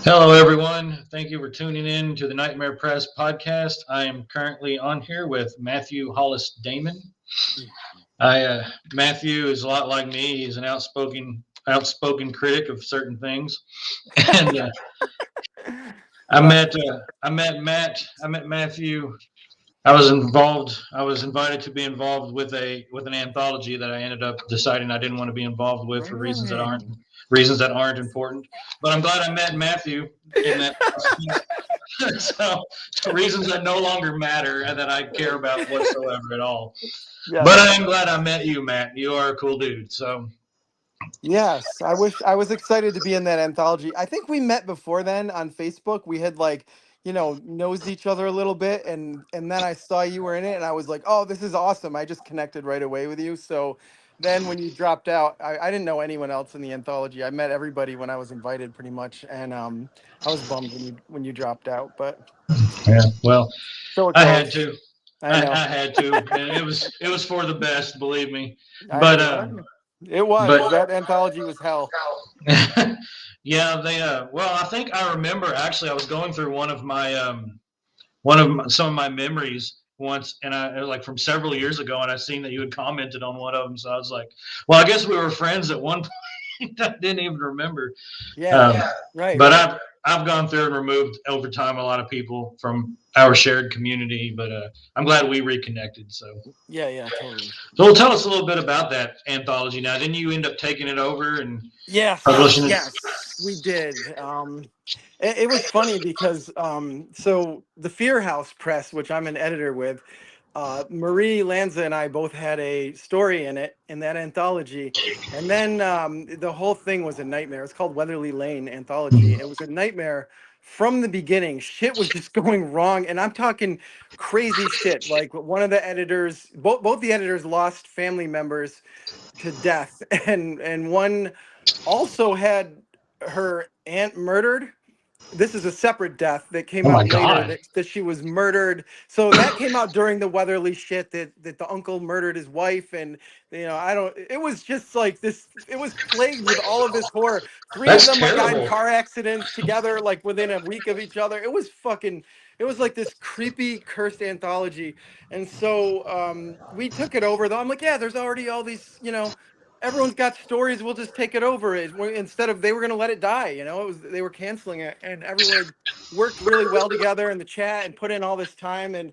Hello, everyone. Thank you for tuning in to the Nightmare Press podcast. I am currently on here with Matthew Hollis Damon. Matthew is a lot like me. He's an outspoken critic of certain things, and I met Matthew. I was invited to be involved with an anthology that I ended up deciding I didn't want to be involved with for reasons that aren't important. But I'm glad I met Matthew in that process. So reasons that no longer matter and that I care about whatsoever at all. Yeah. But I am glad I met you, Matt. You are a cool dude. So Yes, I was excited to be in that anthology. I think we met before then on Facebook. We had nosed each other a little bit, and then I saw you were in it and I was like, "Oh, this is awesome." I just connected right away with you. So then when you dropped out, I didn't know anyone else in the anthology. I met everybody when I was invited pretty much, and I was bummed when you dropped out, but yeah, well, so it I had goes. to. I know. I had to, and it was for the best, believe me. I But knew. I knew. It but was. That anthology was hell. yeah, well, I think I remember actually I was going through one of some of my memories once, and I like from several years ago, and I seen that you had commented on one of them, so I was like, well, I guess we were friends at one point. I didn't even remember. Yeah. Um, Right, but right. I've gone through and removed over time a lot of people from our shared community, but I'm glad we reconnected. Yeah, yeah, totally. Tell us a little bit about that anthology. Now, didn't you end up taking it over and Yes, publishing it? yes, we did. It was funny because so the Fear House Press, which I'm an editor with, Marie Lanza and I both had a story in it in that anthology, and then the whole thing was a nightmare. It's called Weatherly Lane Anthology. It was a nightmare from the beginning. Shit was just going wrong, and I'm talking crazy shit. Like one of the editors, both the editors lost family members to death, and one also had her aunt murdered. This is a separate death that came Oh my out later, God, that she was murdered. So that came out during the Weatherly shit, that the uncle murdered his wife. And I don't, it was just like this, it was plagued with all of this horror. Three of that's them got in terrible. car accidents together, like within a week of each other. It was fucking, it was like this creepy cursed anthology. And so we took it over, though. I'm like, yeah, there's already all these, everyone's got stories. We'll just take it over. Instead of, they were going to let it die. It was, they were canceling it, and everyone had worked really well together in the chat and put in all this time, and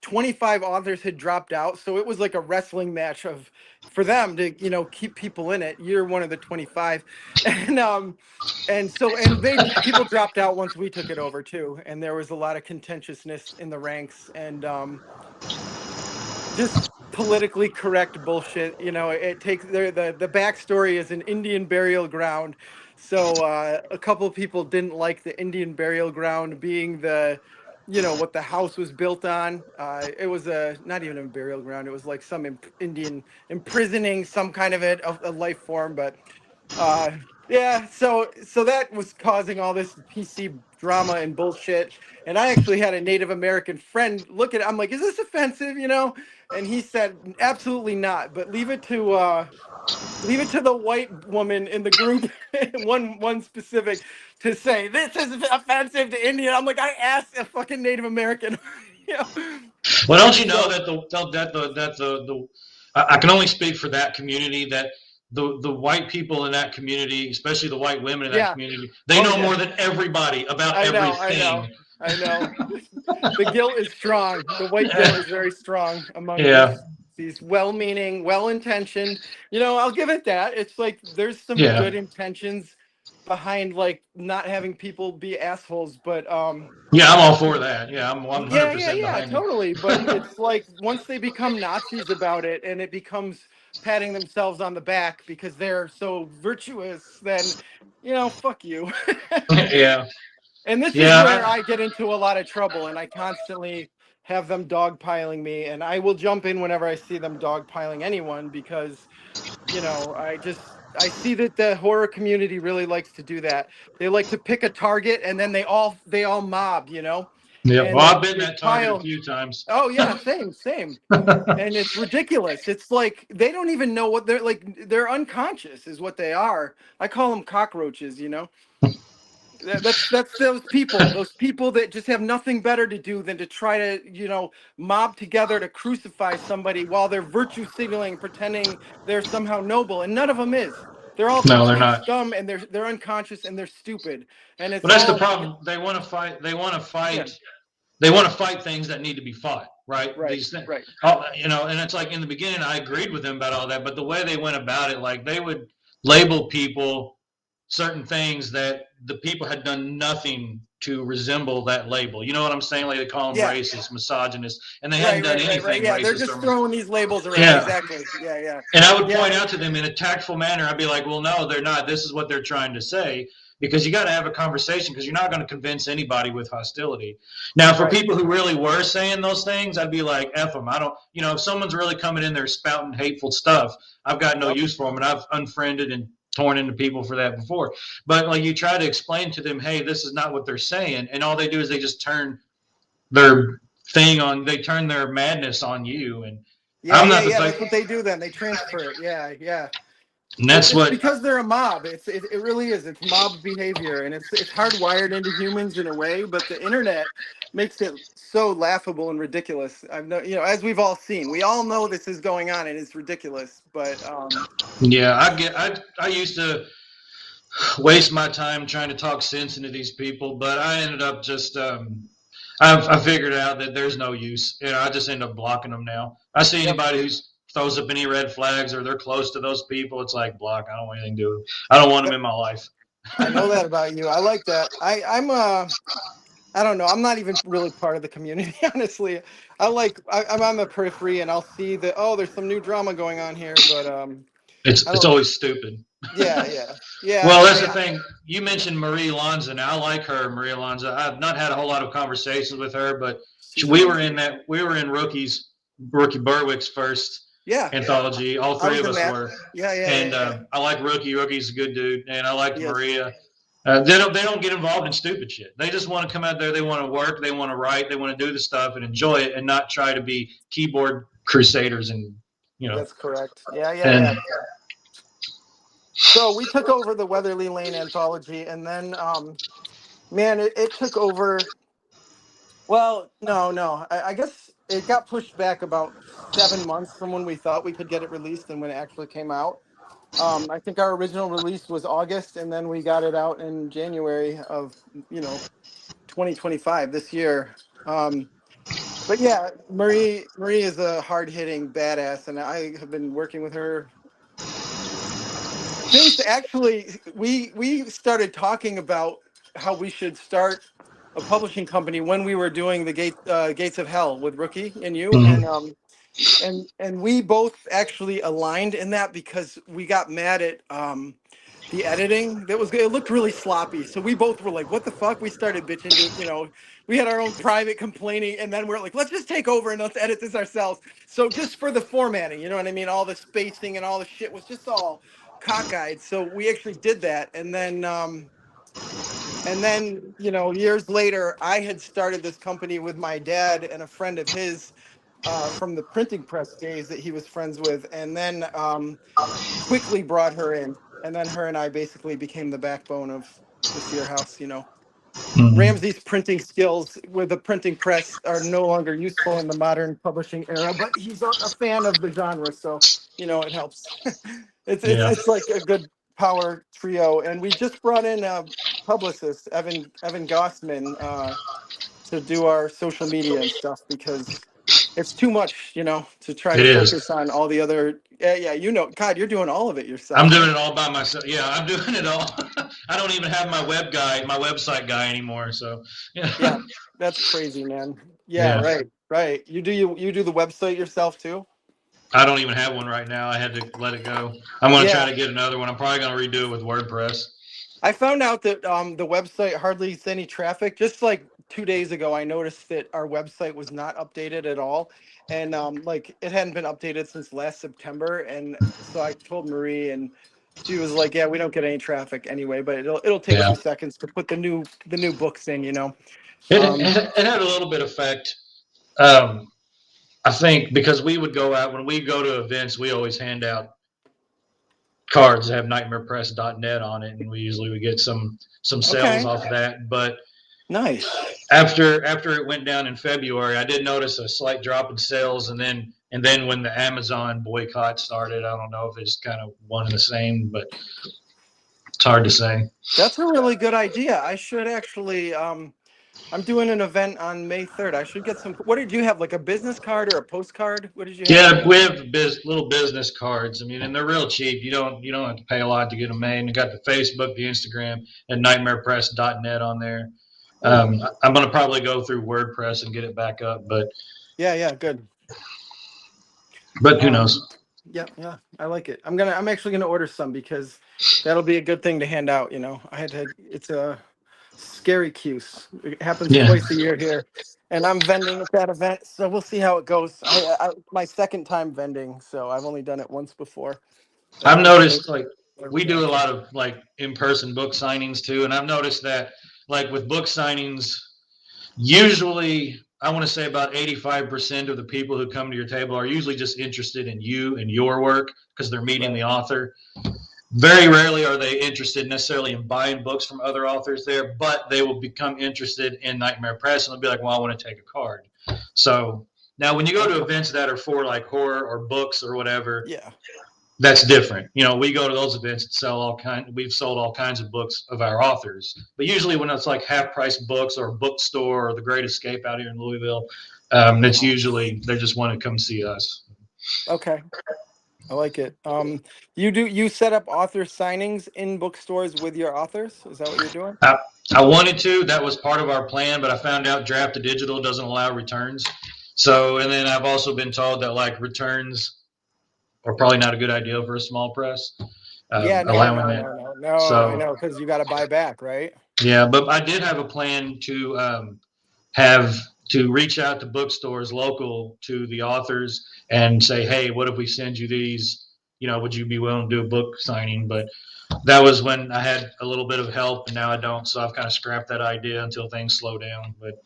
25 authors had dropped out. So it was like a wrestling match of, for them to, keep people in it. You're one of the 25. And they people dropped out once we took it over too. And there was a lot of contentiousness in the ranks, and just politically correct bullshit. It takes the backstory is an Indian burial ground. So a couple of people didn't like the Indian burial ground being what the house was built on. It was not even a burial ground. It was like some Indian imprisoning some kind of a life form. But uh, yeah, so that was causing all this PC drama and bullshit. And I actually had a Native American friend look at it. I'm like, is this offensive? And he said, absolutely not. But leave it to the white woman in the group, one specific, to say this is offensive to Indian. I'm like, I asked a fucking Native American. you know. Well, don't And you know so that the I can only speak for that community that the white people in that community, especially the white women in that yeah. community, they Oh know yeah. more than everybody about I know. I know. everything. I know. The guilt is strong. The white guilt is very strong among Yeah, these well-meaning, well-intentioned. I'll give it that. It's like there's some yeah, good intentions behind, like, not having people be assholes, but yeah. I'm all for that. Yeah, I'm yeah, yeah, 100% yeah, behind you. totally. But it's like once they become Nazis about it, and it becomes patting themselves on the back because they're so virtuous, then fuck you. Yeah, And this is where yeah. I get into a lot of trouble, and I constantly have them dogpiling me, and I will jump in whenever I see them dogpiling anyone, because I see that the horror community really likes to do that. They like to pick a target, and then they all mob, Yeah. Well, and I've been they that target a pile. few times. Oh yeah, same, same. And it's ridiculous. It's like they don't even know what they're like. They're unconscious, is what they are. I call them cockroaches. That's those people that just have nothing better to do than to try to, mob together to crucify somebody while they're virtue signaling, pretending they're somehow noble, and none of them is. They're all No, they're complete not. scum, and they're unconscious, and they're stupid, and it's But that's the all, problem. They want to fight. They want to yeah, fight. They want to fight things that need to be fought, right? right, These things, right. and it's like in the beginning, I agreed with them about all that, but the way they went about it, like they would label people certain things that the people had done nothing to resemble that label. You know what I'm saying? Like they call them Yeah, racist, misogynist, and they hadn't right, done right, right, right. anything Yeah, they're racist just or throwing these labels around. yeah. Exactly. Yeah, yeah, And I would yeah, point out to them in a tactful manner. I'd be like, well, no, they're not. This is what they're trying to say. Because you got to have a conversation because you're not going to convince anybody with hostility. Now, for right. people who really were saying those things, I'd be like, F them. I don't, if someone's really coming in there spouting hateful stuff, I've got no Yep. use for them. And I've unfriended and torn into people for that before. But like you try to explain to them, hey, this is not what they're saying. And all they do is they just turn their they turn their madness on you. And Yeah, I'm yeah, not the yeah. type, That's what they do. Then they transfer it. Yeah, yeah. and It's that's it's what, because they're a mob. It really is. It's mob behavior, and it's hardwired into humans in a way. But the internet makes it so laughable and ridiculous. As we've all seen, we all know this is going on, and it's ridiculous. But yeah, I used to waste my time trying to talk sense into these people, but I ended up just I figured out that there's no use. I just end up blocking them now. I see yep, anybody who throws up any red flags or they're close to those people, it's like block. I don't want anything to do with it. I don't want them yep. in my life. I know that about you. I like that. I don't know. I'm not even really part of the community, honestly. I'm on the periphery, and I'll see that. Oh, there's some new drama going on here, but I It's don't. always stupid. Yeah, yeah, yeah. Well, that's the thing. You mentioned Marie Lanza. Now I like her, Maria Lanza. I've not had a whole lot of conversations with her, but She's we were amazing. in Rookie Berwick's first Yeah, anthology. All I three was of in us that. were, Yeah, yeah, and yeah, yeah. I like Rookie. Rookie's a good dude, and I liked Yes. Maria. They don't get involved in stupid shit. They just want to come out there. They want to work. They want to write. They want to do the stuff and enjoy it, and not try to be keyboard crusaders and That's correct. Yeah, yeah, and yeah. So we took over the Weatherly Lane anthology, and then, man, it took over. Well, no. I guess it got pushed back about 7 months from when we thought we could get it released and when it actually came out. I think our original release was August, and then we got it out in January of 2025 this year. But yeah, Marie is a hard hitting badass, and I have been working with her since actually we started talking about how we should start a publishing company when we were doing the Gates of Hell with Rookie and you, mhm. and we both actually aligned in that because we got mad at the editing. It looked really sloppy, so we both were like, what the fuck. We started bitching to we had our own private complaining, and then we're like, let's just take over and let's edit this ourselves. So just for the formatting, you know what I mean, all the spacing and all the shit was just all cockeyed. So we actually did that, and then years later I had started this company with my dad and a friend of his from the printing press days that he was friends with, and then quickly brought her in, and then her and I basically became the backbone of the Sear House. Ramsey's printing skills with the printing press are no longer useful in the modern publishing era, but he's a fan of the genre, so it helps. it's it's Yeah. it's like a good power trio, and we just brought in a publicist, Evan Gossman, to do our social media and stuff because it's too much, to try to It is. focus on all the other. Yeah, God, you're doing all of it I'm yourself, doing huh? it all by myself. Yeah, I'm doing it all. I don't even have my website guy anymore. So yeah, Yeah, that's crazy, man. Yeah, yeah. right, right. You do the website yourself too? I don't even have one right now. I had to let it go. I'm going to try Yeah, to get another one. I'm probably going to redo it with WordPress. I found out that the website hardly gets any traffic. Just like 2 days ago, I noticed that our website was not updated at all, and like it hadn't been updated since last September. And so I told Marie, and she was like, "Yeah, we don't get any traffic anyway, but it'll take Yeah, 2 seconds to put the new books in." it Um, it had a little bit of effect. I think because we would go out when we go to events, we always hand out cards that have nightmarepress.net on it, and we usually get some sales off of that. But nice. After it went down in February, I did notice a slight drop in sales, and then when the Amazon boycott started, I don't know if it's kind of one and the same, but it's hard to say. That's a really good idea. I should actually. I'm doing an event on May 3rd. I should get some. What did you have? Like a business card or a postcard? What did you have? Yeah, we have little business cards. I mean, and they're real cheap. You don't have to pay a lot to get them made. And you got the Facebook, the Instagram, and nightmarepress.net on there. I'm going to probably go through WordPress and get it back up, but yeah, good. But who knows? Yeah, I like it. I'm actually gonna order some because that'll be a good thing to hand out. It's a scary Q's. It happens twice a year here, and I'm vending at that event, so we'll see how it goes. My second time vending, so I've only done it once before. I've noticed we do a lot of in-person book signings too, and I've noticed that with book signings, usually I want to say about 85% of the people who come to your table are usually just interested in you and your work because they're meeting the author. Very rarely are they interested necessarily in buying books from other authors there, but they will become interested in Nightmare Press and they'll be like, well, I want to take a card. So now when you go to events that are for horror or books or whatever, that's different. We go to those events and sell we've sold all kinds of books of our authors. But usually when it's half price books or a bookstore or The Great Escape out here in Louisville, it's usually they just want to come see us. Okay. I like it. You set up author signings in bookstores with your authors? Is that what you're doing? I wanted to. That was part of our plan, but I found out Draft to Digital doesn't allow returns. So, and then I've also been told that returns are probably not a good idea for a small press. No, I know, because you got to buy back, right? Yeah, but I did have a plan to reach out to bookstores local to the authors and say, hey, what if we send you these? Would you be willing to do a book signing? But that was when I had a little bit of help, and now I don't. So I've kind of scrapped that idea until things slow down. But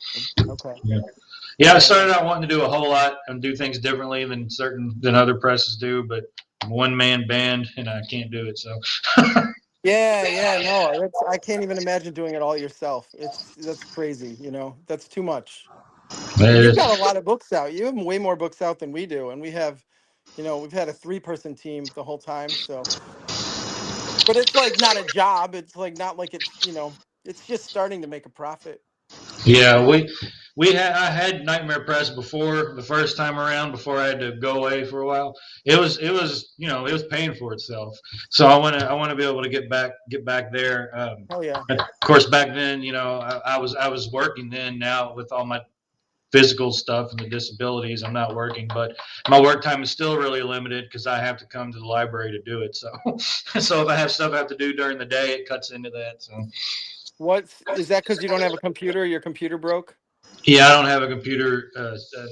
I started out wanting to do a whole lot and do things differently than other presses do, but I'm a one-man band and I can't do it. So. No, I can't even imagine doing it all yourself. That's crazy. That's too much. You've got a lot of books out. You have way more books out than we do, and we have, we've had a 3-person team the whole time. So, but it's not a job. It's not like it's it's just starting to make a profit. Yeah, I had Nightmare Press before the first time around, before I had to go away for a while. It was it was paying for itself. So I want to be able to get back there. Of course, back then, I was working then. Now with all my physical stuff and the disabilities, I'm not working, but my work time is still really limited because I have to come to the library to do it. So if I have stuff I have to do during the day, it cuts into that. So. Is that because you don't have a computer? Your computer broke? Yeah, I don't have a computer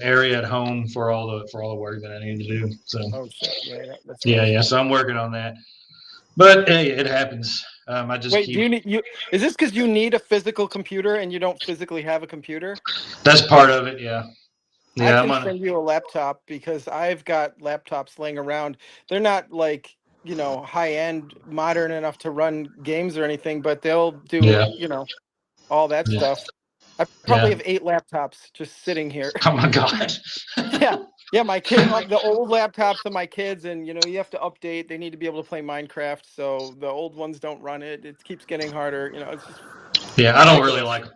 area at home for all the work that I need to do. So. Oh shit! Yeah. So I'm working on that, but hey, it happens. I just wait. Is this because you need a physical computer and you don't physically have a computer? That's part of it. Yeah. I can send you a laptop because I've got laptops laying around. They're not high-end modern enough to run games or anything, but they'll do all that stuff. I probably have 8 laptops just sitting here. Oh my god. My kid, the old laptops of my kids, and you have to update. They need to be able to play Minecraft, so the old ones don't run it. It keeps getting harder. It's just I don't really like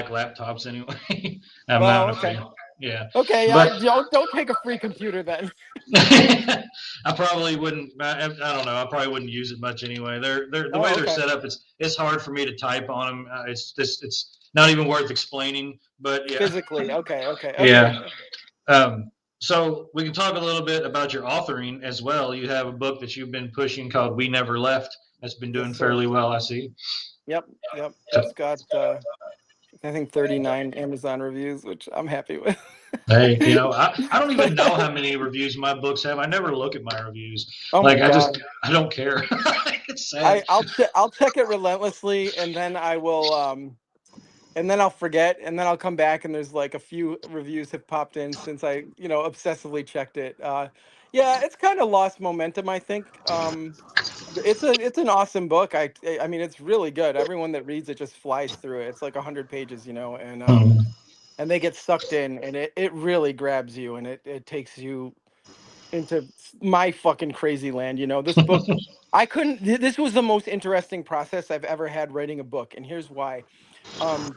laptops anyway. I'm not a fan. Yeah. Okay. Don't take a free computer then. I probably wouldn't. I don't know. I probably wouldn't use it much anyway. The way they're set up, it's hard for me to type on them. It's not even worth explaining. But yeah. Physically, okay. Yeah. So we can talk a little bit about your authoring as well. You have a book that you've been pushing called "We Never Left." That's been doing fairly well, I see. Yep. Just got I think 39 Amazon reviews, which I'm happy with. Hey, I don't even know how many reviews my books have. I never look at my reviews. I don't care. It's sad. I'll check it relentlessly, and then I will and then I'll forget, and then I'll come back and there's a few reviews have popped in since I obsessively checked it. Yeah, it's kind of lost momentum, I think. It's an awesome book. I mean, it's really good. Everyone that reads it just flies through it. It's like 100 pages, Mhm. and they get sucked in, and it really grabs you, and it takes you into my fucking crazy land. This book, I couldn't. This was the most interesting process I've ever had writing a book, and here's why. Um,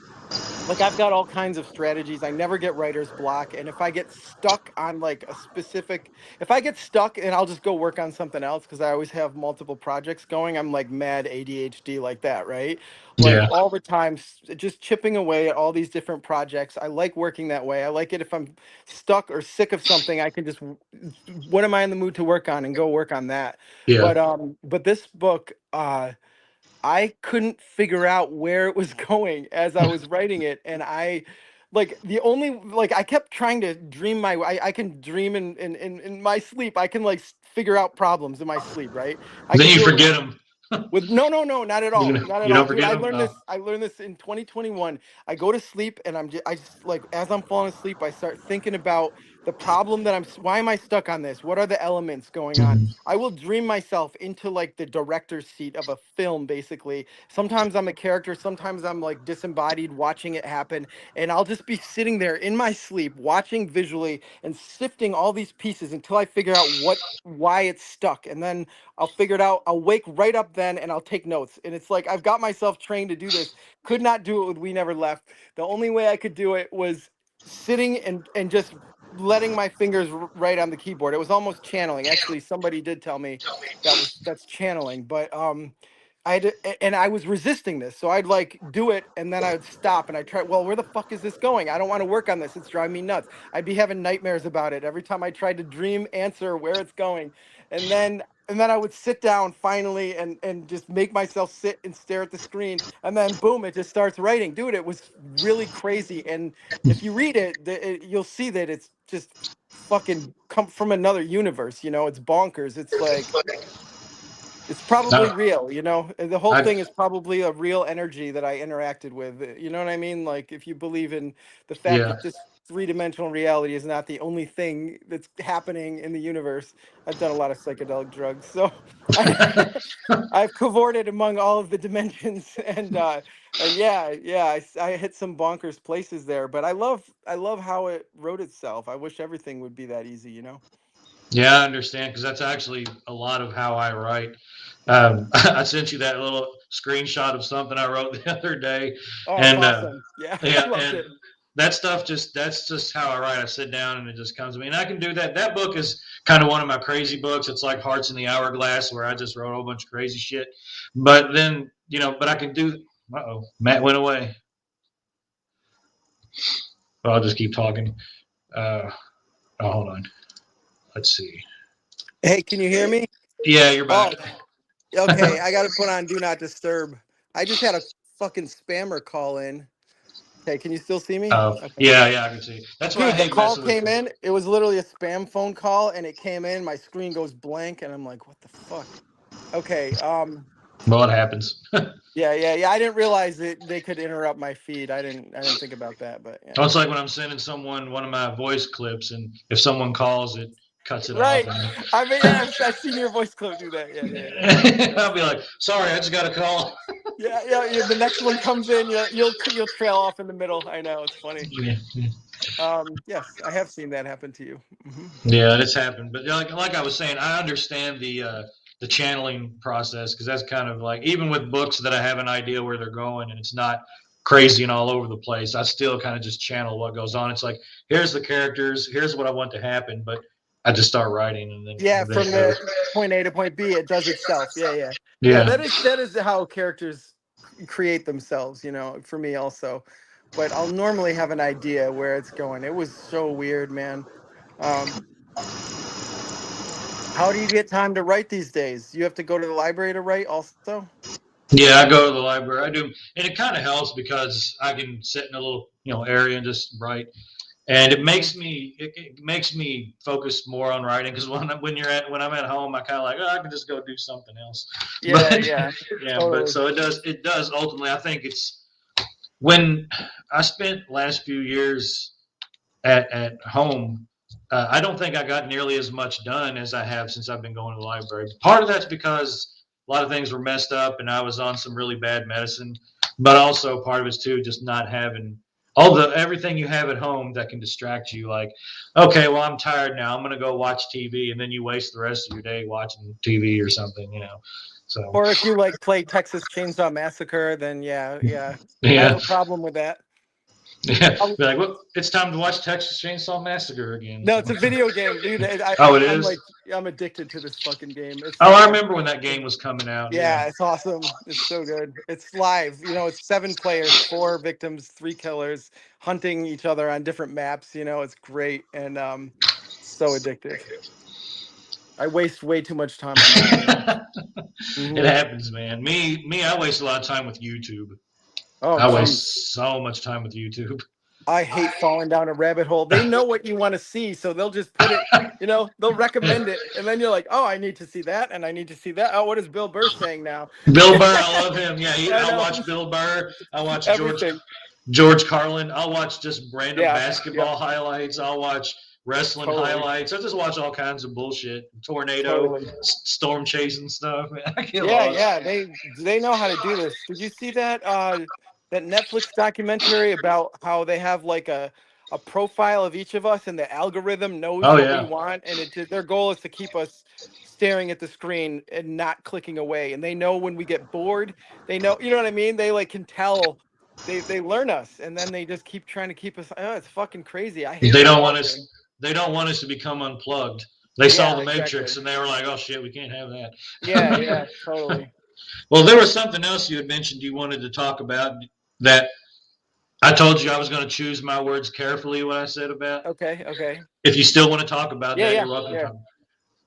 like I've got all kinds of strategies. I never get writer's block. And if I get stuck on like a specific, if I get stuck and I'll just go work on something else because I always have multiple projects going, I'm like mad ADHD like that, right? Like Yeah. all the time, just chipping away at all these different projects. I like working that way. I like it if I'm stuck or sick of something, I can just, what am I in the mood to work on and go work on that. Yeah. But this book, I couldn't figure out where it was going as I was writing it. And I kept trying to dream I can dream in my sleep. I can like figure out problems in my sleep, right? I Then can you do it forget them. with no, not at all. Not at You all. don't Dude, forget them. I learned this in 2021. I go to sleep and I just like as I'm falling asleep, I start thinking about the problem that why am I stuck on this? What are the elements going on? Mhm. I will dream myself into like the director's seat of a film basically. Sometimes I'm a character, sometimes I'm like disembodied watching it happen, and I'll just be sitting there in my sleep watching visually and sifting all these pieces until I figure out why it's stuck. And then I'll figure it out. I'll wake right up then and I'll take notes. And it's like I've got myself trained to do this. Could not do it with We Never Left. The only way I could do it was sitting and just letting my fingers write on the keyboard. It was almost channeling. Actually, somebody did tell me that's channeling. But and I was resisting this. So I'd like do it and then I'd stop and I'd try, well, where the fuck is this going? I don't want to work on this. It's driving me nuts. I'd be having nightmares about it every time I tried to dream answer where it's going. And then I would sit down finally and just make myself sit and stare at the screen. And then boom, it just starts writing. Dude, it was really crazy. And if you read it, you'll see that it's just fucking come from another universe. It's bonkers. It's like it's probably Uh, real, and the whole I, thing is probably a real energy that I interacted with. You know what I mean? Like if you believe in the fact yeah. that this three-dimensional reality is not the only thing that's happening in the universe. I've done a lot of psychedelic drugs, so I, I've cavorted among all of the dimensions, and yeah, I hit some bonkers places there. But I love how it wrote itself. I wish everything would be that easy. Yeah, I understand because that's actually a lot of how I write. I sent you that little screenshot of something I wrote the other day, Oh, it's and awesome. Yeah, I yeah, loved and it. that stuff that's just how I write. I sit down and it just comes to me, and I can do that. That book is kind of one of my crazy books. It's like Hearts in the Hourglass, where I just wrote a whole bunch of crazy shit. But then but I can do. Uh-oh, Matt went away. Well, I'll just keep talking. Uh, oh, hold on. Let's see. Hey, can you hear me? Yeah, you're back. Oh, okay. I got to put on Do Not Disturb. I just had a fucking spammer call in. Okay, can you still see me? Oh, Okay. yeah, I can see. That's why I Dude, the hate call messing with. came in. It was literally a spam phone call, and it came in. My screen goes blank, and I'm like, what the fuck? Okay. Well, it happens. Yeah. I didn't realize that they could interrupt my feed. I didn't think about that, but yeah. Well, it's like when I'm sending someone one of my voice clips, and if someone calls, it cuts it off. Right. I mean, yeah, I've seen your voice clip do that. Yeah. I'll be like, "Sorry, I just got a call." Yeah. The next one comes in, you'll trail off in the middle. I know, it's funny. Yeah, Yes, I have seen that happen to you. yeah, it's happened. But like I was saying, I understand the channeling process because that's kind of like even with books that I have an idea where they're going and it's not crazy and all over the place. I still kind of just channel what goes on. It's like here's the characters, here's what I want to happen, but I just start writing and Yeah, then from it goes. the point A to point B, it does itself. Yeah. Yeah. That is how characters create themselves. For me also, but I'll normally have an idea where it's going. It was so weird, man. Um, how do you get time to write these days? You have to go to the library to write also? Yeah, I go to the library. I do, and it kind of helps because I can sit in a little, area and just write. And it Mhm. makes me focus more on writing because when I'm at home, I kind of like I can just go do something else. But Yeah, yeah, but totally. so it does ultimately. I think it's when I spent last few years at home. I don't think I got nearly as much done as I have since I've been going to the library. Part of that's because a lot of things were messed up and I was on some really bad medicine, but also part of it's too just not having everything you have at home that can distract you. Like, okay, well, I'm tired now. I'm going to go watch TV, and then you waste the rest of your day watching TV or something, you know. So Or if you like play Texas Chainsaw Massacre, then yeah, I have yeah, a problem with that. yeah. Be like, well, it's time to watch Texas Chainsaw Massacre again. No, So. it's a video game, dude. Oh, it I'm is. like, I'm addicted to this fucking game. It's Oh, so I fucking. remember when that game was coming out. Yeah, Yeah. it's awesome. It's so good. It's live. You know, it's 7 players, 4 victims, 3 killers, hunting each other on different maps. You know, it's great and so addictive. I waste way too much time on that game. It Mhm. happens, man. I waste a lot of time with YouTube. Oh, I geez. waste so much time with YouTube. I hate falling down a rabbit hole. They know what you want to see, so they'll just put it, you know, they'll recommend it. And then you're like, oh, I need to see that, and I need to see that. Oh, what is Bill Burr saying now? Bill Burr, I love him. Yeah, I I'll know. watch Bill Burr. I'll watch Everything. George Carlin. I'll watch just random Yeah. basketball highlights. I'll watch wrestling Totally. highlights. I just watch all kinds of bullshit. Tornado, Totally. storm chasing stuff. Man, I get Yeah, lost. yeah. They know how to do this. Did you see that that Netflix documentary about how they have like a profile of each of us and the algorithm knows Oh, what yeah. we want, and their goal is to keep us staring at the screen and not clicking away. And they know when we get bored. They know, you know what I mean? They like can tell. They learn us, and then they just keep trying to keep us. Oh, it's fucking crazy. I hate They that don't want fucking us. thing. They don't want us to become unplugged. They saw Yeah, the Matrix exactly. and they were like, "Oh shit, we can't have that." Yeah, totally. Well, there was something else you had mentioned you wanted to talk about that I told you I was going to choose my words carefully. What I said about. Okay. If you still want to talk about that, you're welcome to.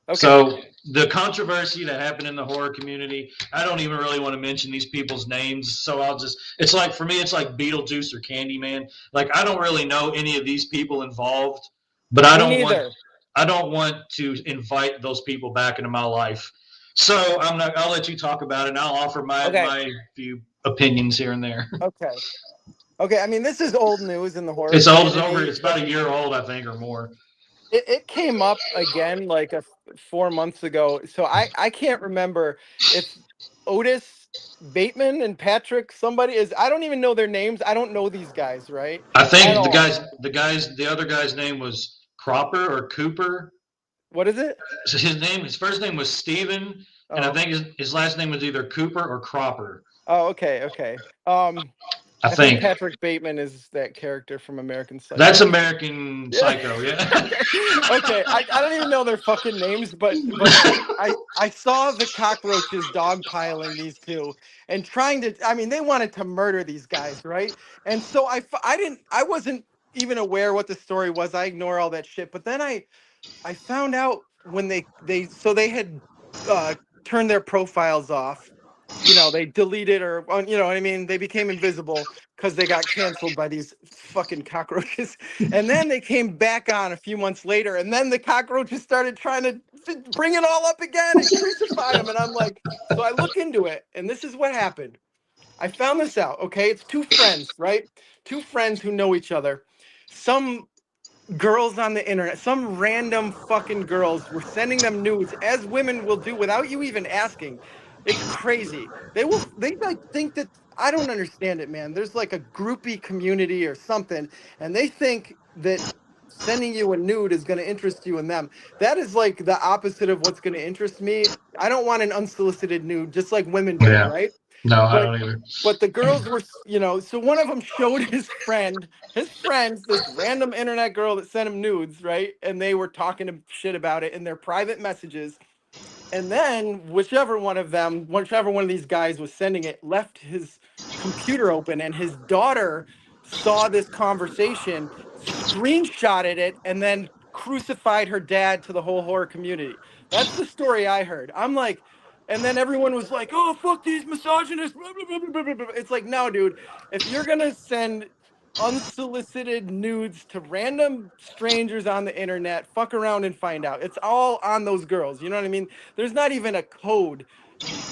Okay. So the controversy that happened in the horror community, I don't even really want to mention these people's names. So it's like, for me, it's like Beetlejuice or Candyman. Like, I don't really know any of these people involved, but I Me don't neither. want to invite those people back into my life. So I'll let you talk about it and I'll offer my few opinions here and there. Okay. I mean, this is old news in the horror It's old, community. it's about a year old, I think, or more. It came up again like 4 months ago. So I can't remember if Otis Bateman and Patrick somebody is. I don't even know their names. I don't know these guys, right? I At think all. the other guy's name was Cropper or Cooper. What is it? So his first name was Steven, and I Oh. think his last name was either Cooper or Cropper. Oh, okay. I I think think Patrick Bateman is that character from American Psycho. that's American Psycho, yeah. Okay. I don't even know their fucking names, but I saw the cockroaches dogpiling these two and trying to. I mean, they wanted to murder these guys, right? And so I wasn't even aware what the story was. I ignore all that shit. But then I found out when they had turned their profiles off. You know, they deleted or you know what I mean. They became invisible because they got canceled by these fucking cockroaches. And then they came back on a few months later, and then the cockroaches started trying to bring it all up again and crucify them. And I'm like, so I look into it, and this is what happened. I found this out. Okay, it's 2 friends, right? 2 friends who know each other. Some girls on the internet, some random fucking girls were sending them nudes, as women will do without you even asking. It's crazy. They like think that I don't understand it, man. There's like a groupie community or something, and they think that sending you a nude is going to interest you in them. That is like the opposite of what's going to interest me. I don't want an unsolicited nude, just like women do, Yeah. right? No, I But don't either. but the girls were, you know, so one of them showed his friends, this random internet girl that sent him nudes, right? And they were talking shit about it in their private messages. And then whichever one of these guys was sending it left his computer open, and his daughter saw this conversation, screenshotted it, and then crucified her dad to the whole horror community. That's the story I heard. I'm like, and then everyone was like, "Oh, fuck these misogynists." Blah, blah, blah, blah, blah, blah. It's like, no, dude, if you're gonna send unsolicited nudes to random strangers on the internet, fuck around and find out. It's all on those girls. You know what I mean? There's not even a code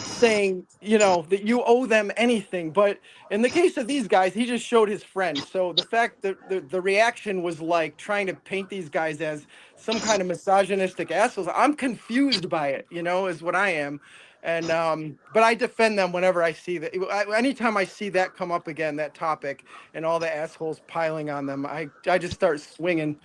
saying, you know, that you owe them anything. But in the case of these guys, he just showed his friend. So the fact that the reaction was like trying to paint these guys as some kind of misogynistic assholes, I'm confused by it, you know, is what I am. And but I defend them whenever I see that. Anytime I see that come up again, that topic, and all the assholes piling on them, I just start swinging.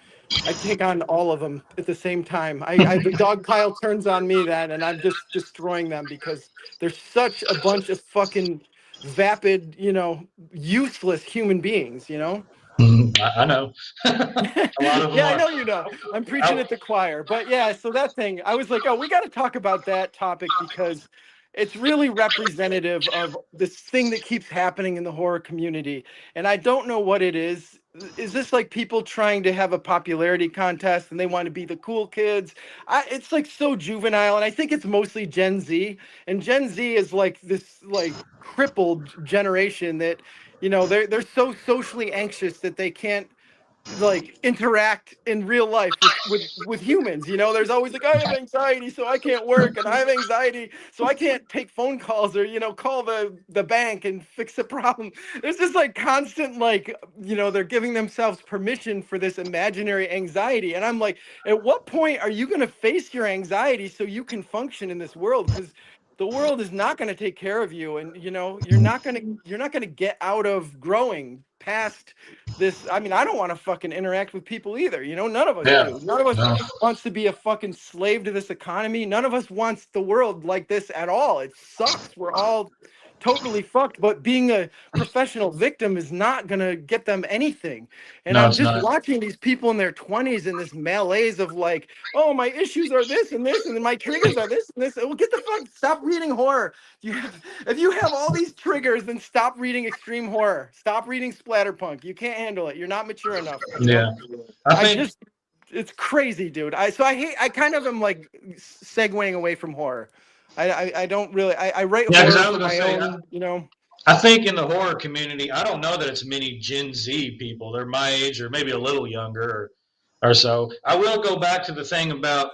I take on all of them at the same time. The dog pile turns on me then, and I'm just destroying them because they're such a bunch of fucking vapid, you know, useless human beings, you know? I know. A lot of them Yeah, I are. know you know. I'm preaching at the choir. But yeah, so that thing, I was like, oh, we got to talk about that topic because it's really representative of this thing that keeps happening in the horror community. And I don't know what it is. Is this like people trying to have a popularity contest and they want to be the cool kids? It's like so juvenile. And I think it's mostly Gen Z. And Gen Z is like this like crippled generation that, you know, they're so socially anxious that they can't like interact in real life with humans. You know, there's always like, I have anxiety so I can't work, and I have anxiety so I can't take phone calls, or, you know, call the bank and fix the problem. There's this like constant, like, you know, they're giving themselves permission for this imaginary anxiety, and I'm like, at what point are you going to face your anxiety so you can function in this world? Because the world is not going to take care of you, and, you know, you're not going to get out of growing past this. I mean, I don't want to fucking interact with people either, you know. None of us Yeah. do. None of us No. wants to be a fucking slave to this economy. None of us wants the world like this at all. It sucks. We're all totally fucked, but being a professional victim is not going to get them anything. And No, I'm it's just not. watching these people in their 20s in this malaise of like, oh, my issues are this and this, and then my triggers are this and this. Well, get the fuck, stop reading horror. If you have all these triggers, then stop reading extreme horror. Stop reading splatterpunk. You can't handle it. You're not mature enough. You know? Yeah. I I think just, it's crazy, dude. I kind of am like segueing away from horror. I don't really, I write yeah, because horror I was for gonna my say own, you know. I think in the horror community, I don't know that it's many Gen Z people. They're my age or maybe a little younger or so. I will go back to the thing about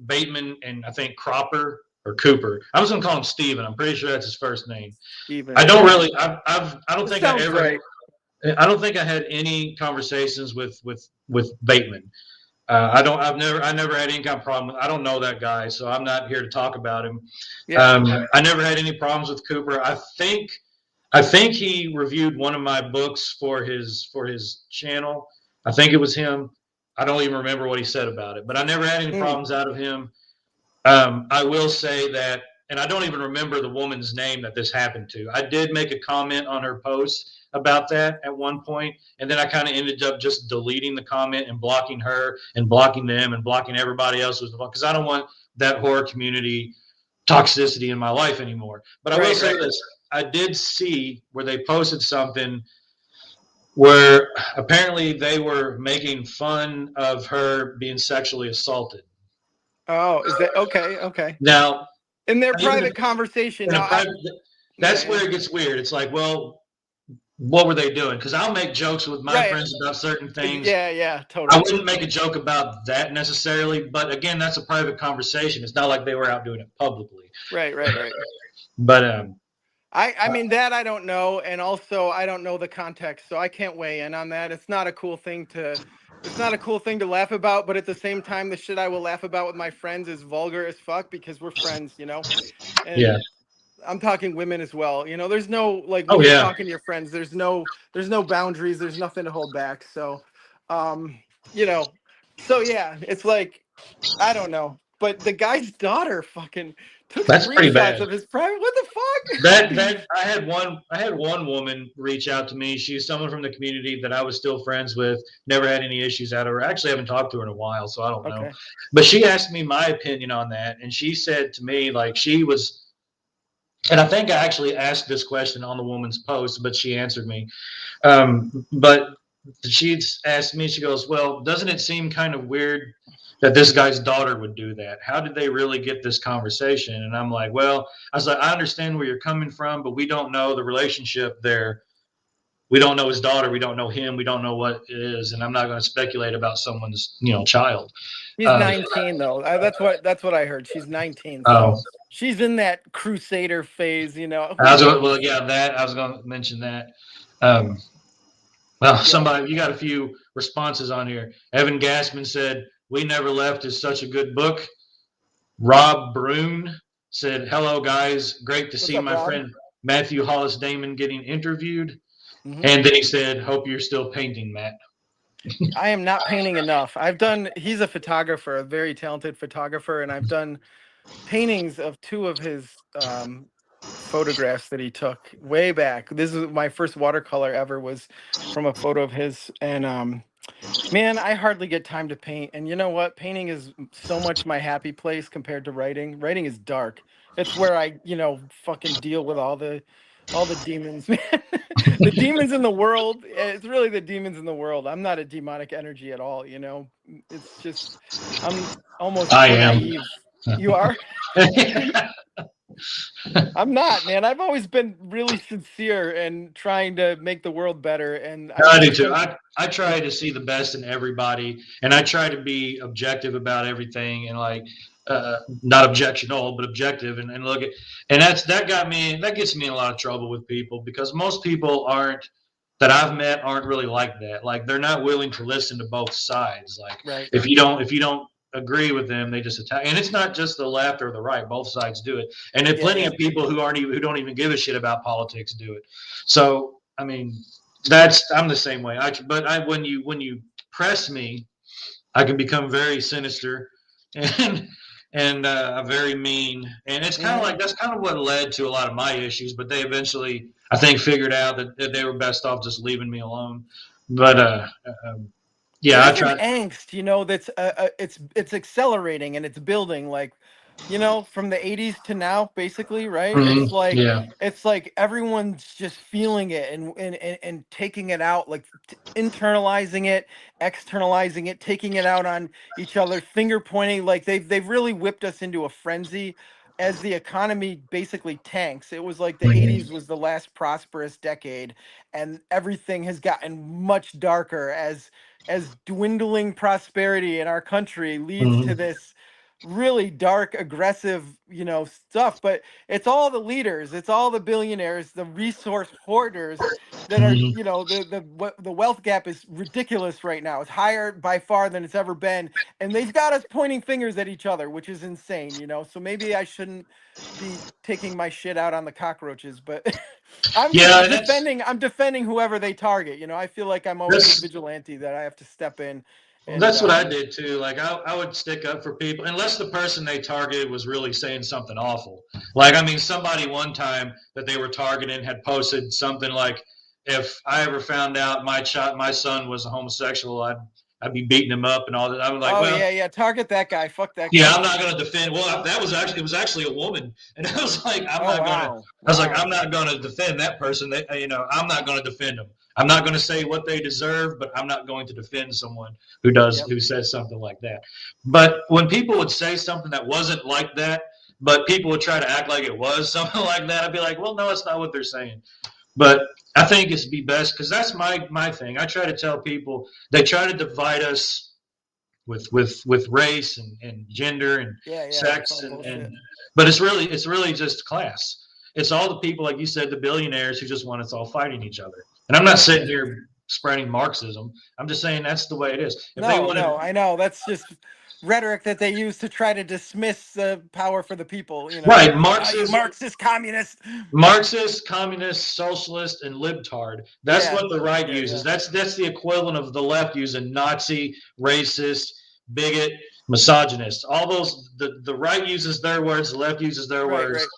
Bateman and I think Cropper or Cooper. I was gonna call him Steven. I'm pretty sure that's his first name. Even I don't really. I don't it think I sounds ever. right. I don't think I had any conversations with Bateman. I never had any kind of problem with. I don't know that guy, so I'm not here to talk about him. Yeah. I never had any problems with Cooper. I think he reviewed one of my books for his channel. I think it was him. I don't even remember what he said about it, but I never had any Mm. problems out of him. I will say that, and I don't even remember the woman's name that this happened to. I did make a comment on her post about that at one point, and then I kind of ended up just deleting the comment and blocking her and blocking them and blocking everybody else because I don't want that horror community toxicity in my life anymore. But I will Right, say right. this: I did see where they posted something where apparently they were making fun of her being sexually assaulted. Oh, is that okay? Okay. Now, In their even private conversation. in a Now, private, yeah, that's yeah. where it gets weird. It's like, well, what were they doing? Because I'll make jokes with my Right. friends about certain things. Yeah, yeah, I totally. wouldn't make a joke about that necessarily, but again, that's a private conversation. It's not like they were out doing it publicly. Right, right, right. But I mean that I don't know, and also I don't know the context, so I can't weigh in on that. It's not a cool thing to laugh about, but at the same time, the shit I will laugh about with my friends is vulgar as fuck because we're friends, you know. yeah, And I'm talking women as well. You know, there's no like when oh you're yeah, talking to your friends, there's no boundaries, there's nothing to hold back. So, um, you know, so yeah, it's like I don't know, but the guy's daughter fucking took that's pretty screenshots bad. of his private. What the fuck? That I had one woman reach out to me. She's someone from the community that I was still friends with. Never had any issues out of her. Actually, haven't talked to her in a while, so I don't know. Okay. But she asked me my opinion on that, and she said to me like she was. And I think I actually asked this question on the woman's post, but she answered me. But she asked me, she goes, well, doesn't it seem kind of weird that this guy's daughter would do that? How did they really get this conversation? And I'm like, well, I was like, I understand where you're coming from, but we don't know the relationship there. We don't know his daughter. We don't know him. We don't know what it is. And I'm not going to speculate about someone's, child. She's Um, 19 though. That's what I heard. She's 19. oh, So She's in that crusader phase, you know. Well, yeah, that I was going to mention that. Um, well, somebody, you got a few responses on here. Evan Gassman said, "We Never Left" is such a good book. Rob Brune said, "Hello, guys. Great to What's see up, my Rob? friend Matthew Hollis Damon getting interviewed." Mm-hmm. And then he said, "Hope you're still painting, Matt." I am not painting enough. He's a photographer, a very talented photographer, and I've done paintings of two of his photographs that he took way back. This is my first watercolor ever, was from a photo of his. And man, I hardly get time to paint. And you know what? Painting is so much my happy place compared to writing. Writing is dark. It's where I, fucking deal with all the demons, man. The demons in the world. It's really the demons in the world. I'm not a demonic energy at all, It's just I'm almost I too am. naive. You are? I'm not, man. I've always been really sincere and trying to make the world better. And I do too. I try to see the best in everybody, and I try to be objective about everything, and like not objectional, but objective, and look at, and that gets me in a lot of trouble with people because most people that I've met aren't really like that. Like they're not willing to listen to both sides. Like right. if you don't agree with them, they just attack. And it's not just the left or the right; both sides do it. And then plenty of people who don't even give a shit about politics do it. So I mean, I'm the same way. When you press me, I can become very sinister and very mean. And it's kind of like that's kind of what led to a lot of my issues. But they eventually, I think, figured out that they were best off just leaving me alone. But yeah, I There's try. an angst, that's it's accelerating and it's building, like, from the 80s to now, basically, right? Mhm, yeah. It's like everyone's just feeling it and taking it out, like internalizing it, externalizing it, taking it out on each other, finger pointing, like they've really whipped us into a frenzy as the economy basically tanks. It was like the Mhm, 80s was the last prosperous decade, and everything has gotten much darker as dwindling prosperity in our country leads to mhm, this really dark, aggressive, stuff. But it's all the leaders, it's all the billionaires, the resource hoarders that are, mhm, the wealth gap is ridiculous right now. It's higher by far than it's ever been, and they've got us pointing fingers at each other, which is insane. So maybe I shouldn't be taking my shit out on the cockroaches, but yeah. I'm defending whoever they target. I feel like I'm always a That's vigilante, that I have to step in Well, and that's what I did too. Like I would stick up for people unless the person they targeted was really saying something awful. Like I mean, somebody one time that they were targeting had posted something like, "If I ever found out my son was a homosexual, I'd be beating him up and all that." I was like, oh well, yeah, target that guy, fuck that yeah, guy. I'm not going to defend. Well, it was actually a woman, and I was like, Oh wow, I'm not going to defend that person. I'm not going to defend them. I'm not going to say what they deserve, but I'm not going to defend someone who says something like that. But when people would say something that wasn't like that, but people would try to act like it was something like that, I'd be like, well, no, it's not what they're saying. But I think it's be best because that's my thing. I try to tell people they try to divide us with race and gender and sex and but it's really just class. It's all the people, like you said, the billionaires who just want us all fighting each other. And I'm not sitting here spreading Marxism. I'm just saying that's the way it is. If they want no, I know that's just rhetoric that they use to try to dismiss the power for the people. right, You Marxist, communist. Marxist, communist, socialist, and libtard. That's Yeah, what the right uses. That's the equivalent of the left using Nazi, racist, bigot, misogynist. All those the right uses their words, the left uses their words, right.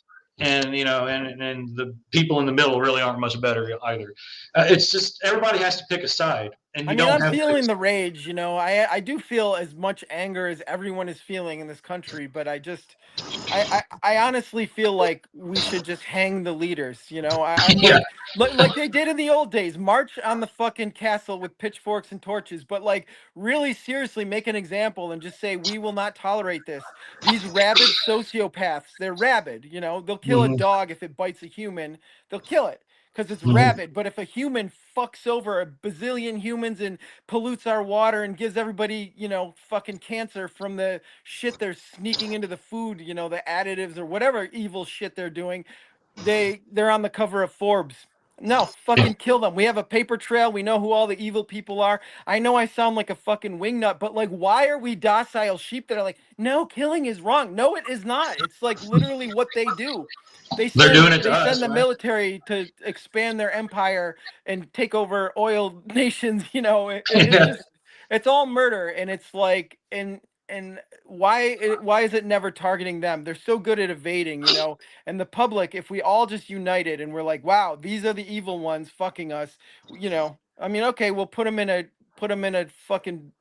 and and the people in the middle really aren't much better either. It's just everybody has to pick a side, and I you mean, don't I'm have to. feeling the rage, I do feel as much anger as everyone is feeling in this country, but I honestly feel like we should just hang the leaders, I'm Yeah. like they did in the old days, march on the fucking castle with pitchforks and torches, but like really seriously make an example and just say, we will not tolerate this. These rabid sociopaths, they're rabid, they'll kill a Mhm. dog if it bites a human, they'll kill it. because it's rabid. But if a human fucks over a bazillion humans and pollutes our water and gives everybody, fucking cancer from the shit they're sneaking into the food, the additives or whatever evil shit they're doing, they're on the cover of Forbes. No, fucking kill them. We have a paper trail. We know who all the evil people are. I know I sound like a fucking wingnut, but like, why are we docile sheep that are like, no, killing is wrong? No, it is not. It's like literally what they do. They're doing it to They us, send the right? military to expand their empire and take over oil nations. It's Yeah. just, it's all murder, and it's like, and why is it never targeting them? They're so good at evading, and the public, if we all just united and we're like, wow, these are the evil ones fucking us, I mean, okay, we'll put them in a fucking,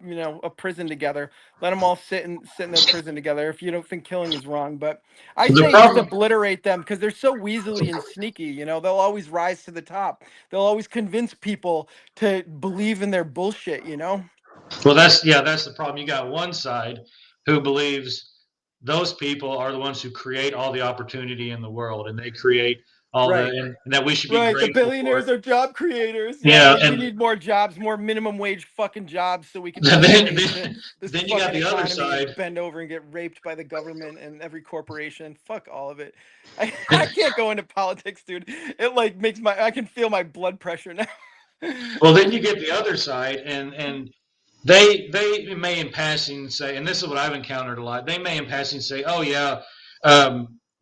a prison together. Let them all sit in their prison together if you don't think killing is wrong. But I The say just problem, obliterate them because they're so weaselly and sneaky. They'll always rise to the top. They'll always convince people to believe in their bullshit. well, that's the problem. You got one side who believes those people are the ones who create all the opportunity in the world, and they create all Right. and that we should be Right, the grateful billionaires for. are job creators. Yeah, We and need more jobs, more minimum wage fucking jobs, so we can then, dominate this then you got fucking the other economy side. and bend over and get raped by the government and every corporation. Fuck all of it. I can't go into politics, dude. It like makes I can feel my blood pressure now. Well, then you get the other side, and they may in passing say, and this is what I've encountered a lot. They may in passing say, "Oh yeah,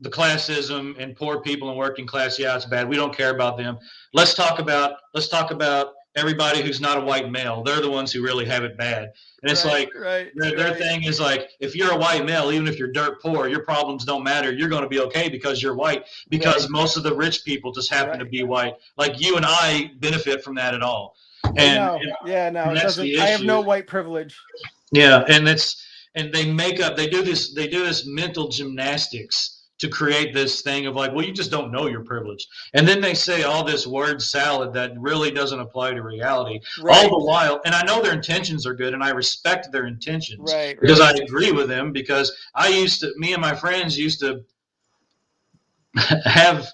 the classism and poor people and working class, yeah, it's bad. We don't care about them. Let's talk about everybody who's not a white male. They're the ones who really have it bad." And it's their thing is like, if you're a white male, even if you're dirt poor, your problems don't matter. You're going to be okay because you're white. Because most of the rich people just happen to be white. Like you and I benefit from that at all. And it that's doesn't. the I have no issue. white privilege. Yeah, and they do this mental gymnastics to create this thing of like, well, you just don't know your privilege. And then they say all this word salad that really doesn't apply to reality. Right. All the while, and I know their intentions are good and I respect their intentions Right. because I agree with them, because me and my friends used to have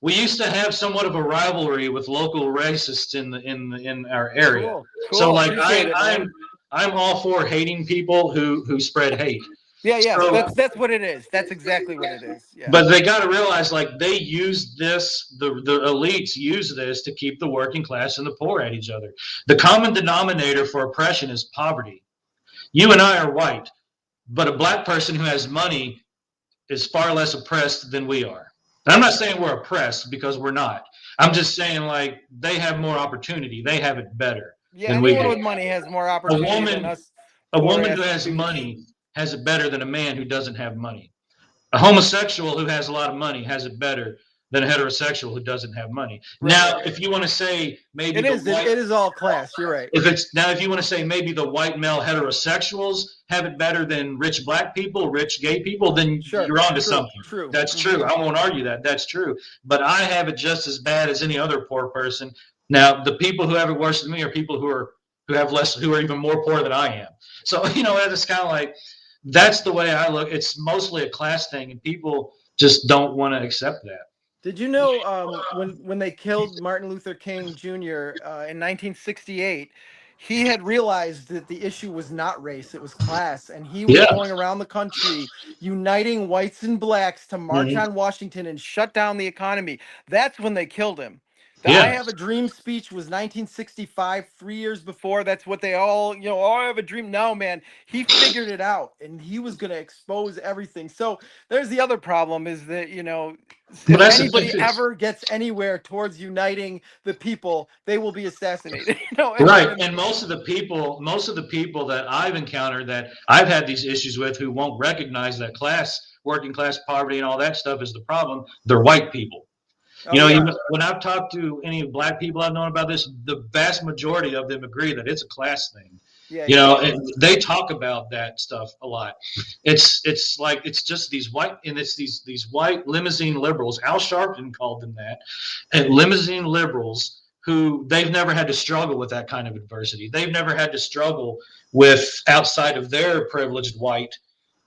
we used to have somewhat of a rivalry with local racists in our area. Cool. So like I'm all for hating people who spread hate. Yeah. So, That's what it is. That's exactly what it is. Yeah. but they got to realize, like, they use this, the elites use this to keep the working class and the poor at each other. The common denominator for oppression is poverty. You and I are white, but a black person who has money is far less oppressed than we are. And I'm not saying we're oppressed, because we're not. I'm just saying, like, they have more opportunity. They have it better than we do. Anyone with money has more opportunity than us. A woman who has money has it better than a man who doesn't have money. A homosexual who has a lot of money has it better than a heterosexual who doesn't have money. Right. Now, if you want to say maybe it is all class. You're right. If you want to say maybe the white male heterosexuals have it better than rich black people, rich gay people, then you're onto something. True. That's true. I won't argue that. That's true. But I have it just as bad as any other poor person. Now, the people who have it worse than me are people who are even more poor than I am. So, it's kind of like, that's the way I look. It's mostly a class thing, and people just don't want to accept that. Did you know when they killed Martin Luther King Jr. In 1968, he had realized that the issue was not race, it was class, and he was going around the country uniting whites and blacks to march on Washington and shut down the economy. That's when they killed him. The I Have a Dream speech was 1965, 3 years before. That's what they all, I have a dream. No, man, he figured it out, and he was going to expose everything. So there's the other problem, is that, if anybody ever gets anywhere towards uniting the people, they will be assassinated. Right. And most of the people that I've encountered that I've had these issues with, who won't recognize that working class poverty and all that stuff is the problem, they're white people. When I've talked to any black people I've known about this, the vast majority of them agree that it's a class thing. And they talk about that stuff a lot. It's like, it's just these white, and it's these white limousine liberals. Al Sharpton called them that, and limousine liberals who they've never had to struggle with that kind of adversity. They've never had to struggle with, outside of their privileged white,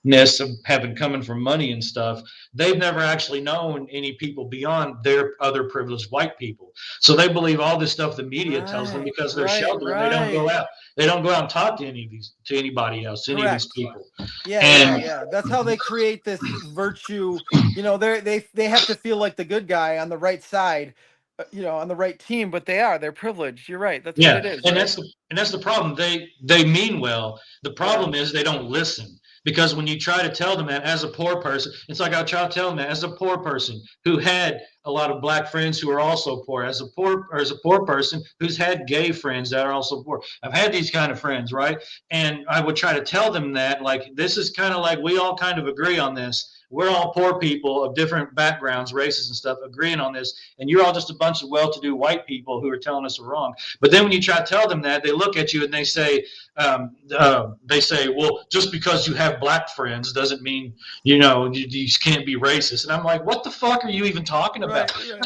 ness of having coming from money and stuff, they've never actually known any people beyond their other privileged white people. So they believe all this stuff the media tells them because they're sheltered and they don't go out. They don't go out and talk to anybody else, any of these people. Yeah. That's how they create this virtue. You know, they have to feel like the good guy on the right side, on the right team, but they're privileged. You're right. That's what it is. And right? that's the problem. They mean well. The problem is they don't listen. Because when you try to tell them that as a poor person, it's like I try to tell them that as a poor person who had a lot of black friends who are also poor, as a poor person who's had gay friends that are also poor. I've had these kind of friends, right? And I would try to tell them that, like, this is kind of like we all kind of agree on this. We're all poor people of different backgrounds, races and stuff, agreeing on this. And you're all just a bunch of well-to-do white people who are telling us we're wrong. But then when you try to tell them that, they look at you and they say, well, just because you have black friends doesn't mean, you can't be racist. And I'm like, what the fuck are you even talking about? Right.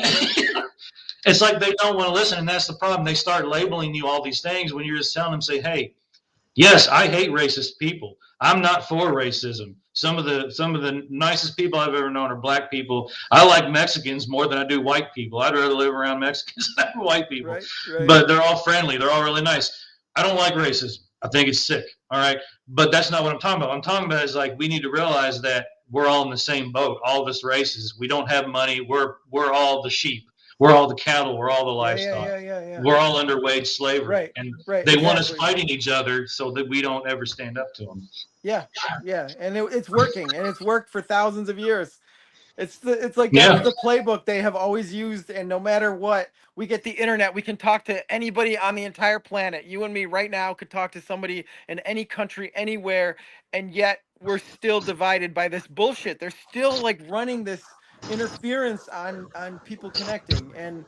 It's like they don't want to listen. And that's the problem. They start labeling you all these things when you're just telling them, say, hey, yes, I hate racist people. I'm not for racism. Some of the nicest people I've ever known are black people. I like Mexicans more than I do white people. I'd rather live around Mexicans than white people. Right. But they're all friendly. They're all really nice. I don't like racism. I think it's sick. All right. But that's not what I'm talking about. What I'm talking about is, like, we need to realize that we're all in the same boat. All of us races. We don't have money. We're all the sheep. We're all the cattle. We're all the livestock. We're all under wage slavery. They want us fighting each other so that we don't ever stand up to them. Yeah. And it's working, and it's worked for thousands of years. It's like that's the playbook they have always used, and no matter what, we get the internet. We can talk to anybody on the entire planet. You and me right now could talk to somebody in any country, anywhere, and yet we're still divided by this bullshit. They're still like running this interference on people connecting, and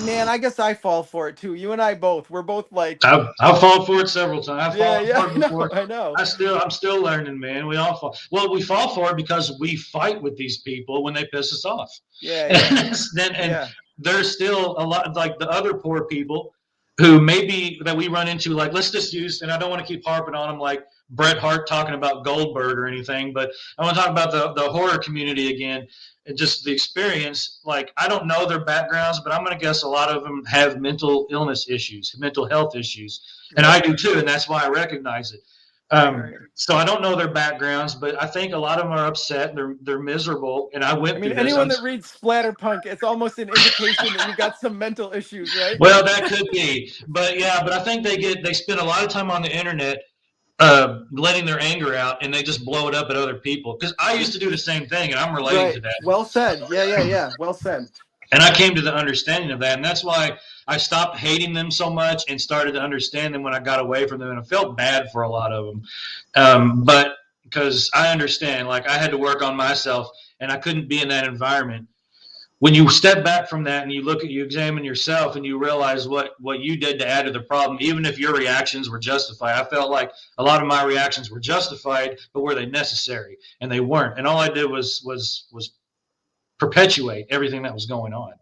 man, I guess I fall for it too. You and I both. We're both like I've fallen for it several times. I've fallen for it before. I know. I'm still learning, man. We all fall. Well, we fall for it because we fight with these people when they piss us off. And there's still a lot, like the other poor people who maybe that we run into, like, let's just use, and I don't want to keep harping on them like Bret Hart talking about Goldberg or anything, but I want to talk about the horror community again. And just the experience, like, I don't know their backgrounds, but I'm going to guess a lot of them have mental illness issues, mental health issues. And I do too. And that's why I recognize it. So I don't know their backgrounds, but I think a lot of them are upset. They're miserable. And I went through this. Anyone that reads Splatterpunk, it's almost an indication that you got some mental issues, right? Well, that could be. But I think they spend a lot of time on the internet letting their anger out, and they just blow it up at other people. Because I used to do the same thing, and I'm relating to that. Well said. Yeah. Well said. And I came to the understanding of that, and that's why I stopped hating them so much and started to understand them when I got away from them. And I felt bad for a lot of them, but because I understand, like, I had to work on myself, and I couldn't be in that environment. When you step back from that and you examine yourself and you realize what you did to add to the problem, even if your reactions were justified. I felt like a lot of my reactions were justified, but were they necessary? And they weren't. And all I did was perpetuate everything that was going on.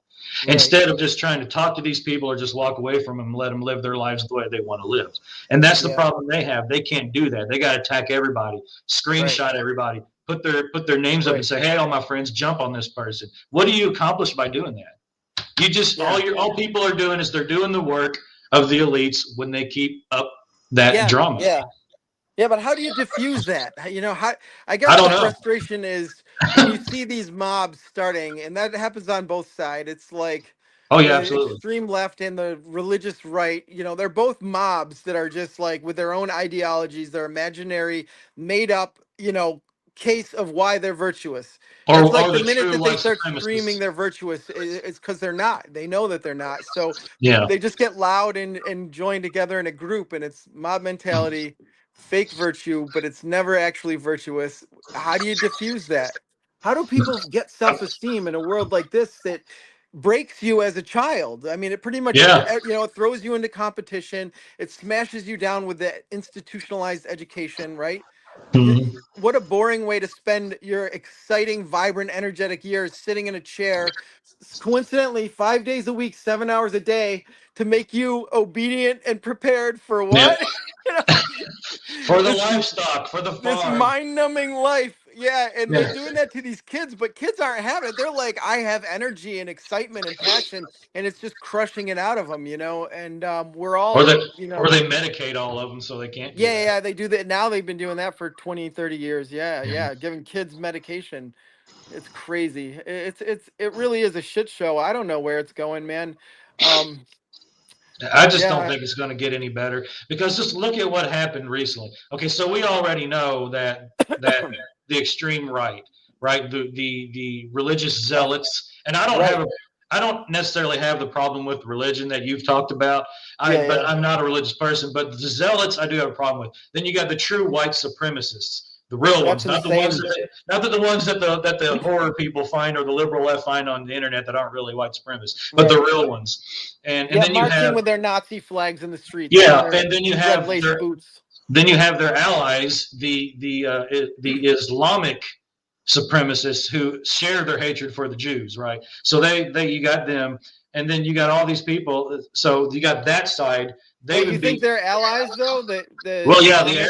Right. Instead of just trying to talk to these people or just walk away from them and let them live their lives the way they want to live. And that's the problem they have. They can't do that. They got to attack everybody, screenshot everybody. Put their names up and say, hey, all my friends, jump on this person. What do you accomplish by doing that? You just all people are doing is they're doing the work of the elites when they keep up that drama. Yeah, but how do you diffuse that? I guess the frustration is when you see these mobs starting, and that happens on both sides. It's like absolutely. Extreme left and the religious right, they're both mobs that are just like with their own ideologies, their imaginary, made up, case of why they're virtuous. It's like the minute that they start screaming they're virtuous, it's because they're not. They know that they're not. So they just get loud and join together in a group, and it's mob mentality, fake virtue, but it's never actually virtuous. How do you diffuse that? How do people get self-esteem in a world like this that breaks you as a child? I mean, it pretty much, it throws you into competition. It smashes you down with the institutionalized education, right? Mm-hmm. What a boring way to spend your exciting, vibrant, energetic years sitting in a chair, coincidentally 5 days a week, 7 hours a day, to make you obedient and prepared for what? For the this livestock, for the this farm. mind-numbing life. Yeah, and Yeah. they're doing that to these kids, but kids aren't having it. They're like, I have energy and excitement and passion, and it's just crushing it out of them, And we're Or all, they or they medicate all of them so they can't do yeah, that. yeah, they do that now. They've been doing that for 20, 30 years. Yeah, Yeah. yeah, giving kids medication. It's crazy. It really is a shit show. I don't know where it's going, man. Um, I just don't yeah, think it's going to get any better because just look at what happened recently. Okay, so we already know that the extreme right, the religious zealots, and right. I don't necessarily have the problem with religion that you've talked about. Yeah, But yeah. I'm not a religious person. But the zealots, I do have a problem with. Then you got the true white supremacists. The real That's ones, insane. not the ones that the horror people find or the liberal left find on the internet that aren't really white supremacists, but the Right. real ones. And Yeah, then you marching have with their Nazi flags in the streets and yeah, their and then you red have lace boots. their allies, the Islamic supremacists who share their hatred for the Jews, right? So they you got them, and then you got all these people. So you got that side. They Wait, you would be think they're allies though? The well, yeah. Islamic?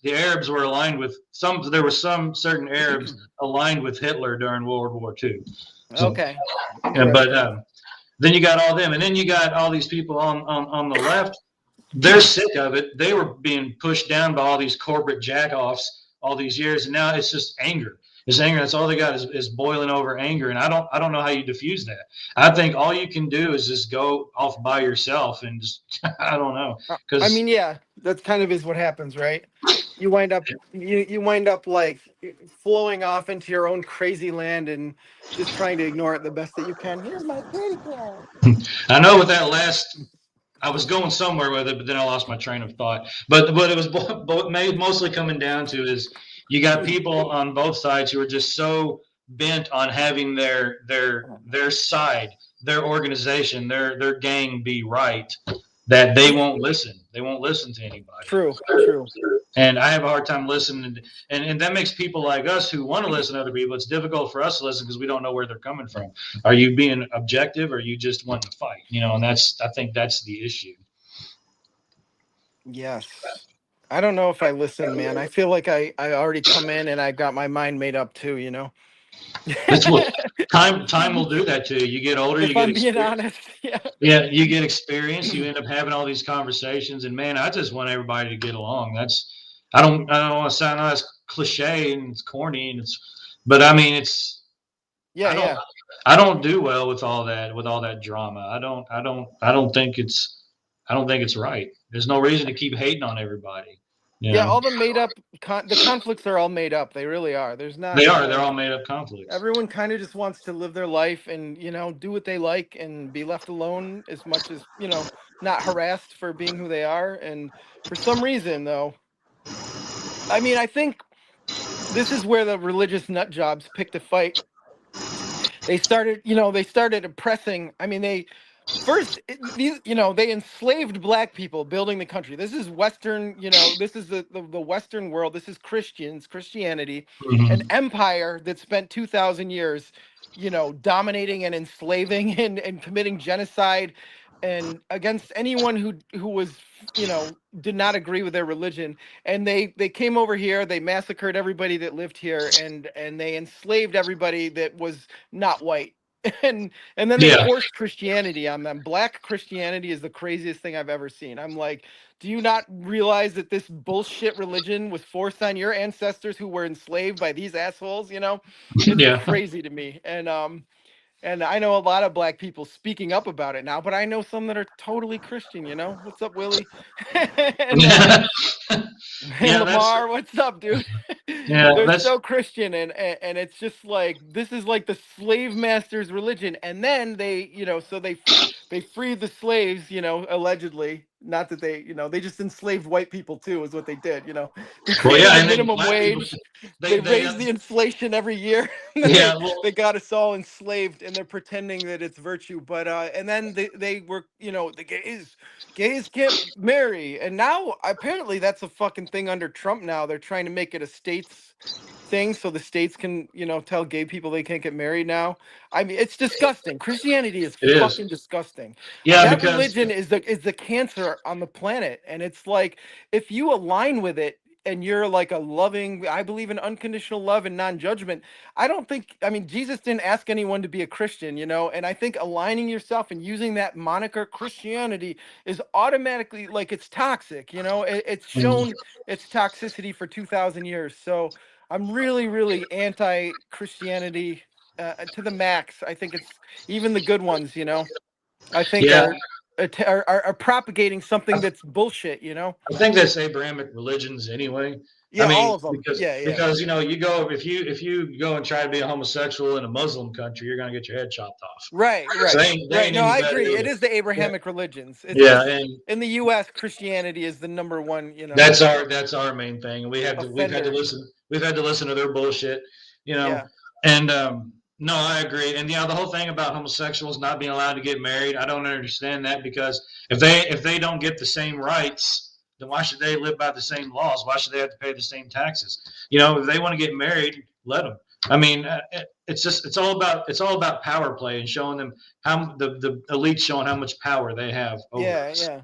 The Arabs were aligned with some. There were some certain Arabs aligned with Hitler during World War II. So, Okay, but interesting. then you got all them, and then you got all these people on the left. They're sick of it. They were being pushed down by all these corporate jackoffs all these years, and now it's just anger. It's anger. That's all they got is boiling over anger, and I don't know how you diffuse that. I think all you can do is just go off by yourself and just I don't know I because mean, yeah, that's kind of is what happens, right? You wind up like flowing off into your own crazy land and just trying to ignore it the best that you can. Here's my kitty cat. I know with that last I was going somewhere with it, but then I lost my train of thought. But what it was mostly coming down to is you got people on both sides who are just so bent on having their side, their organization, their gang be right that they won't listen. They won't listen to anybody. True, true. And I have a hard time listening, and that makes people like us who want to listen to other people. It's difficult for us to listen because we don't know where they're coming from. Are you being objective, or are you just wanting to fight? And I think that's the issue. Yes. I don't know if I listen, man. I feel like I already come in and I got my mind made up too. That's what time will do that to you. You get older, you If get I'm being experience. honest, yeah. Yeah, you get experience. You end up having all these conversations, and man, I just want everybody to get along. I don't want to sound as cliche and it's corny, but I mean, Yeah, I don't, yeah. I don't do well with all that drama. I don't think it's right. There's no reason to keep hating on everybody. You Yeah, know, all the made up the conflicts are all made up. They really are. There's not they're all made up conflicts. everyone kind of just wants to live their life and, do what they like and be left alone as much as, not harassed for being who they are. And for some reason though, I mean, I think this is where the religious nut jobs picked a fight. They started oppressing. I mean, they enslaved black people building the country. This is Western, this is the Western world. This is Christianity, an Mhm. empire that spent 2,000 years, dominating and enslaving and committing genocide and against anyone who was, did not agree with their religion. And they came over here, they massacred everybody that lived here, and they enslaved everybody that was not white. And then they Yeah, forced Christianity on them. Black Christianity is the craziest thing I've ever seen. I'm like, do you not realize that this bullshit religion was forced on your ancestors who were enslaved by these assholes? It's yeah, crazy to me. And I know a lot of black people speaking up about it now, but I know some that are totally Christian. What's up, Willie? and yeah, and yeah. That's Lamar, what's up, dude? yeah, They're that's so Christian, and it's just like this is like the slave master's religion. And then so they freed the slaves, allegedly. Not that they just enslaved white people too, is what they did. They well, created yeah, the and then minimum black people wage. They they raised the inflation every year. And then yeah, well, they got us all enslaved, and they're pretending that it's virtue. But and then they were, the gays can't marry, and now apparently that's a fucking thing under Trump. Now they're trying to make it a states thing so the states can, tell gay people they can't get married now. I mean, it's disgusting. Christianity is it is. fucking disgusting. Yeah, That because religion is the cancer on the planet, and it's like if you align with it, and you're like a loving, I believe in unconditional love and non-judgment. I don't think, I mean, Jesus didn't ask anyone to be a Christian, you know, and I think aligning yourself and using that moniker Christianity is automatically like it's toxic, you know, it's shown its toxicity for 2000 years. So I'm really, really anti-Christianity to the max. I think it's even the good ones, you know, I think Yeah, are propagating something that's bullshit, you know? I think that's Abrahamic religions anyway. I Yeah, mean, all of them. Yeah, yeah. because you know, you go if you go and try to be a homosexual in a Muslim country, you're gonna get your head chopped off. Right, So right, they right. ain't No, any I better agree. It either. is the Yeah, Abrahamic religions. It's yeah, just and in the U.S., Christianity is the number one, you know, that's our main thing. And offender. we've had to listen to their bullshit, you know. Yeah, And no, I agree. And the whole thing about homosexuals not being allowed to get married, I don't understand that because if they don't get the same rights, then why should they live by the same laws? Why should they have to pay the same taxes? You know, if they want to get married, let them. I mean, it's all about power play and showing them how the elite showing how much power they have over yeah, us. yeah.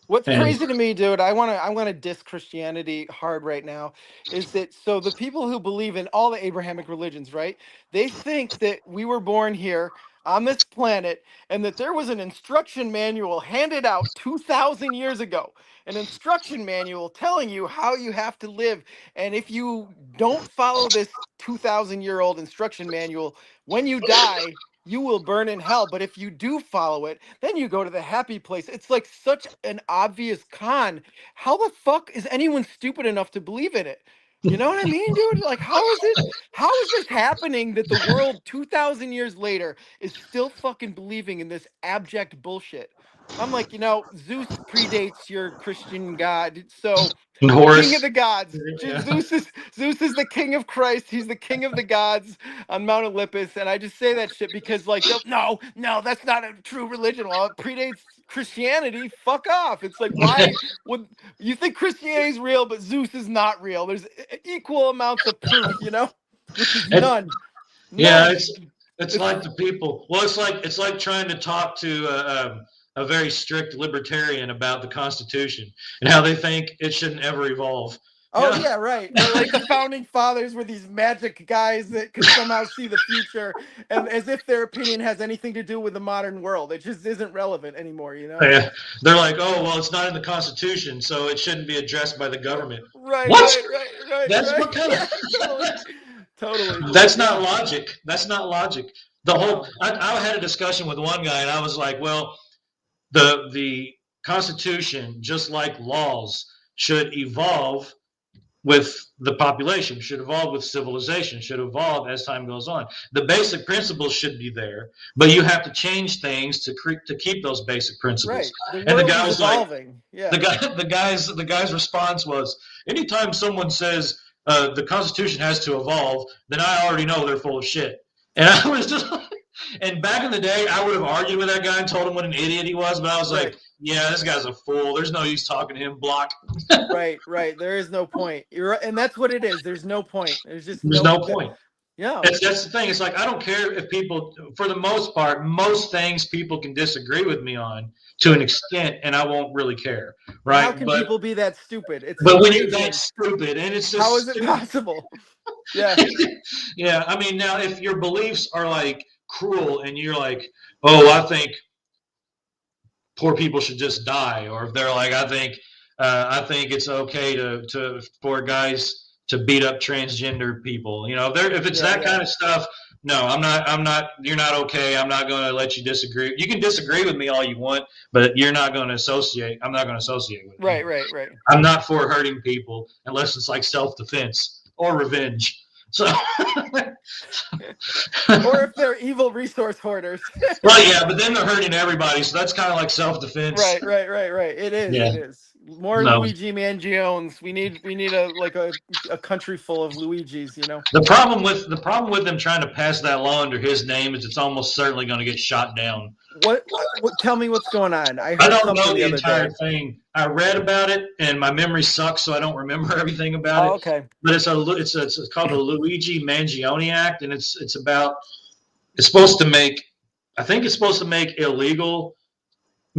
What's And crazy to me, dude, I want to diss Christianity hard right now, is that so the people who believe in all the Abrahamic religions, right? They think that we were born here on this planet and that there was an instruction manual handed out 2000 years ago, an instruction manual telling you how you have to live. And if you don't follow this 2000-year-old instruction manual, when you die, you will burn in hell. But if you do follow it, then you go to the happy place. It's like such an obvious con. How the fuck is anyone stupid enough to believe in it? You know what I mean, dude? Like, how is this happening that the world 2000 years later is still fucking believing in this abject bullshit? I'm like, you know, Zeus predates your Christian God. So the king of Horus, the gods. yeah. Zeus is the king of Christ. He's the king of the gods on Mount Olympus. And I just say that shit because like no, that's not a true religion. Well, it predates Christianity. Fuck off. It's like why would you think Christianity is real, but Zeus is not real? There's equal amounts of proof, you know, which is And none. yeah, None. it's It's like the people. Well, it's like trying to talk to a very strict libertarian about the Constitution and how they think it shouldn't ever evolve. You oh know? yeah, right. Like the founding fathers were these magic guys that could somehow see the future, and as if their opinion has anything to do with the modern world. It just isn't relevant anymore, you know? Yeah. They're like, oh well, it's not in the Constitution, so it shouldn't be addressed by the government. Right, What? right, right, right, That's right. what kind Yeah, of totally. Totally, dude. That's not Yeah. logic. That's not logic. The whole No. I had a discussion with one guy, and I was like, well, the Constitution, just like laws, should evolve with the population, should evolve with civilization, should evolve as time goes on. The basic principles should be there, but you have to change things to keep those basic principles. Right. The And the world guy is was like, evolving. Yeah. the guy's response was, anytime someone says the Constitution has to evolve, then I already know they're full of shit. And I was just, and back in the day, I would have argued with that guy and told him what an idiot he was, but I was like, Right. yeah, this guy's a fool. There's no use talking to him. Block. Right. Right. There is no point. You're right. And that's what it is. There's no point. There's just There's no no point. yeah. That's the thing. It's like I don't care if people, for the most part, most things people can disagree with me on to an Right. extent, and I won't really care, But how right? can people be that stupid? It's But when you're that enraging. stupid, and it's How just is it stupid. possible? Yeah. Yeah, I mean, now if your beliefs are like cruel, and you're like, oh, I think poor people should just die, or if they're like, I think it's okay for guys to beat up transgender people. You know, if it's Yeah. that Yeah. kind of stuff, no, I'm not. You're not okay. I'm not going to let you disagree. You can disagree with me all you want, but you're not going to associate. I'm not going to associate with it. Right. Right. Right. I'm not for hurting people unless it's like self-defense or revenge. So, Or if they're evil resource hoarders. well, yeah, but then they're hurting everybody, so that's kind of like self-defense. Right, right, right, right. It is. Yeah. It is. More No. Luigi Mangiones. We need a country full of Luigis, you know. The problem with them trying to pass that law under his name is it's almost certainly going to get shot down. What tell me what's going on. I heard I don't something know the other entire day. thing. I read about it, and my memory sucks, so I don't remember everything about Oh, it. okay. But it's called the Luigi Mangione Act, and it's supposed to make, I think it's supposed to make illegal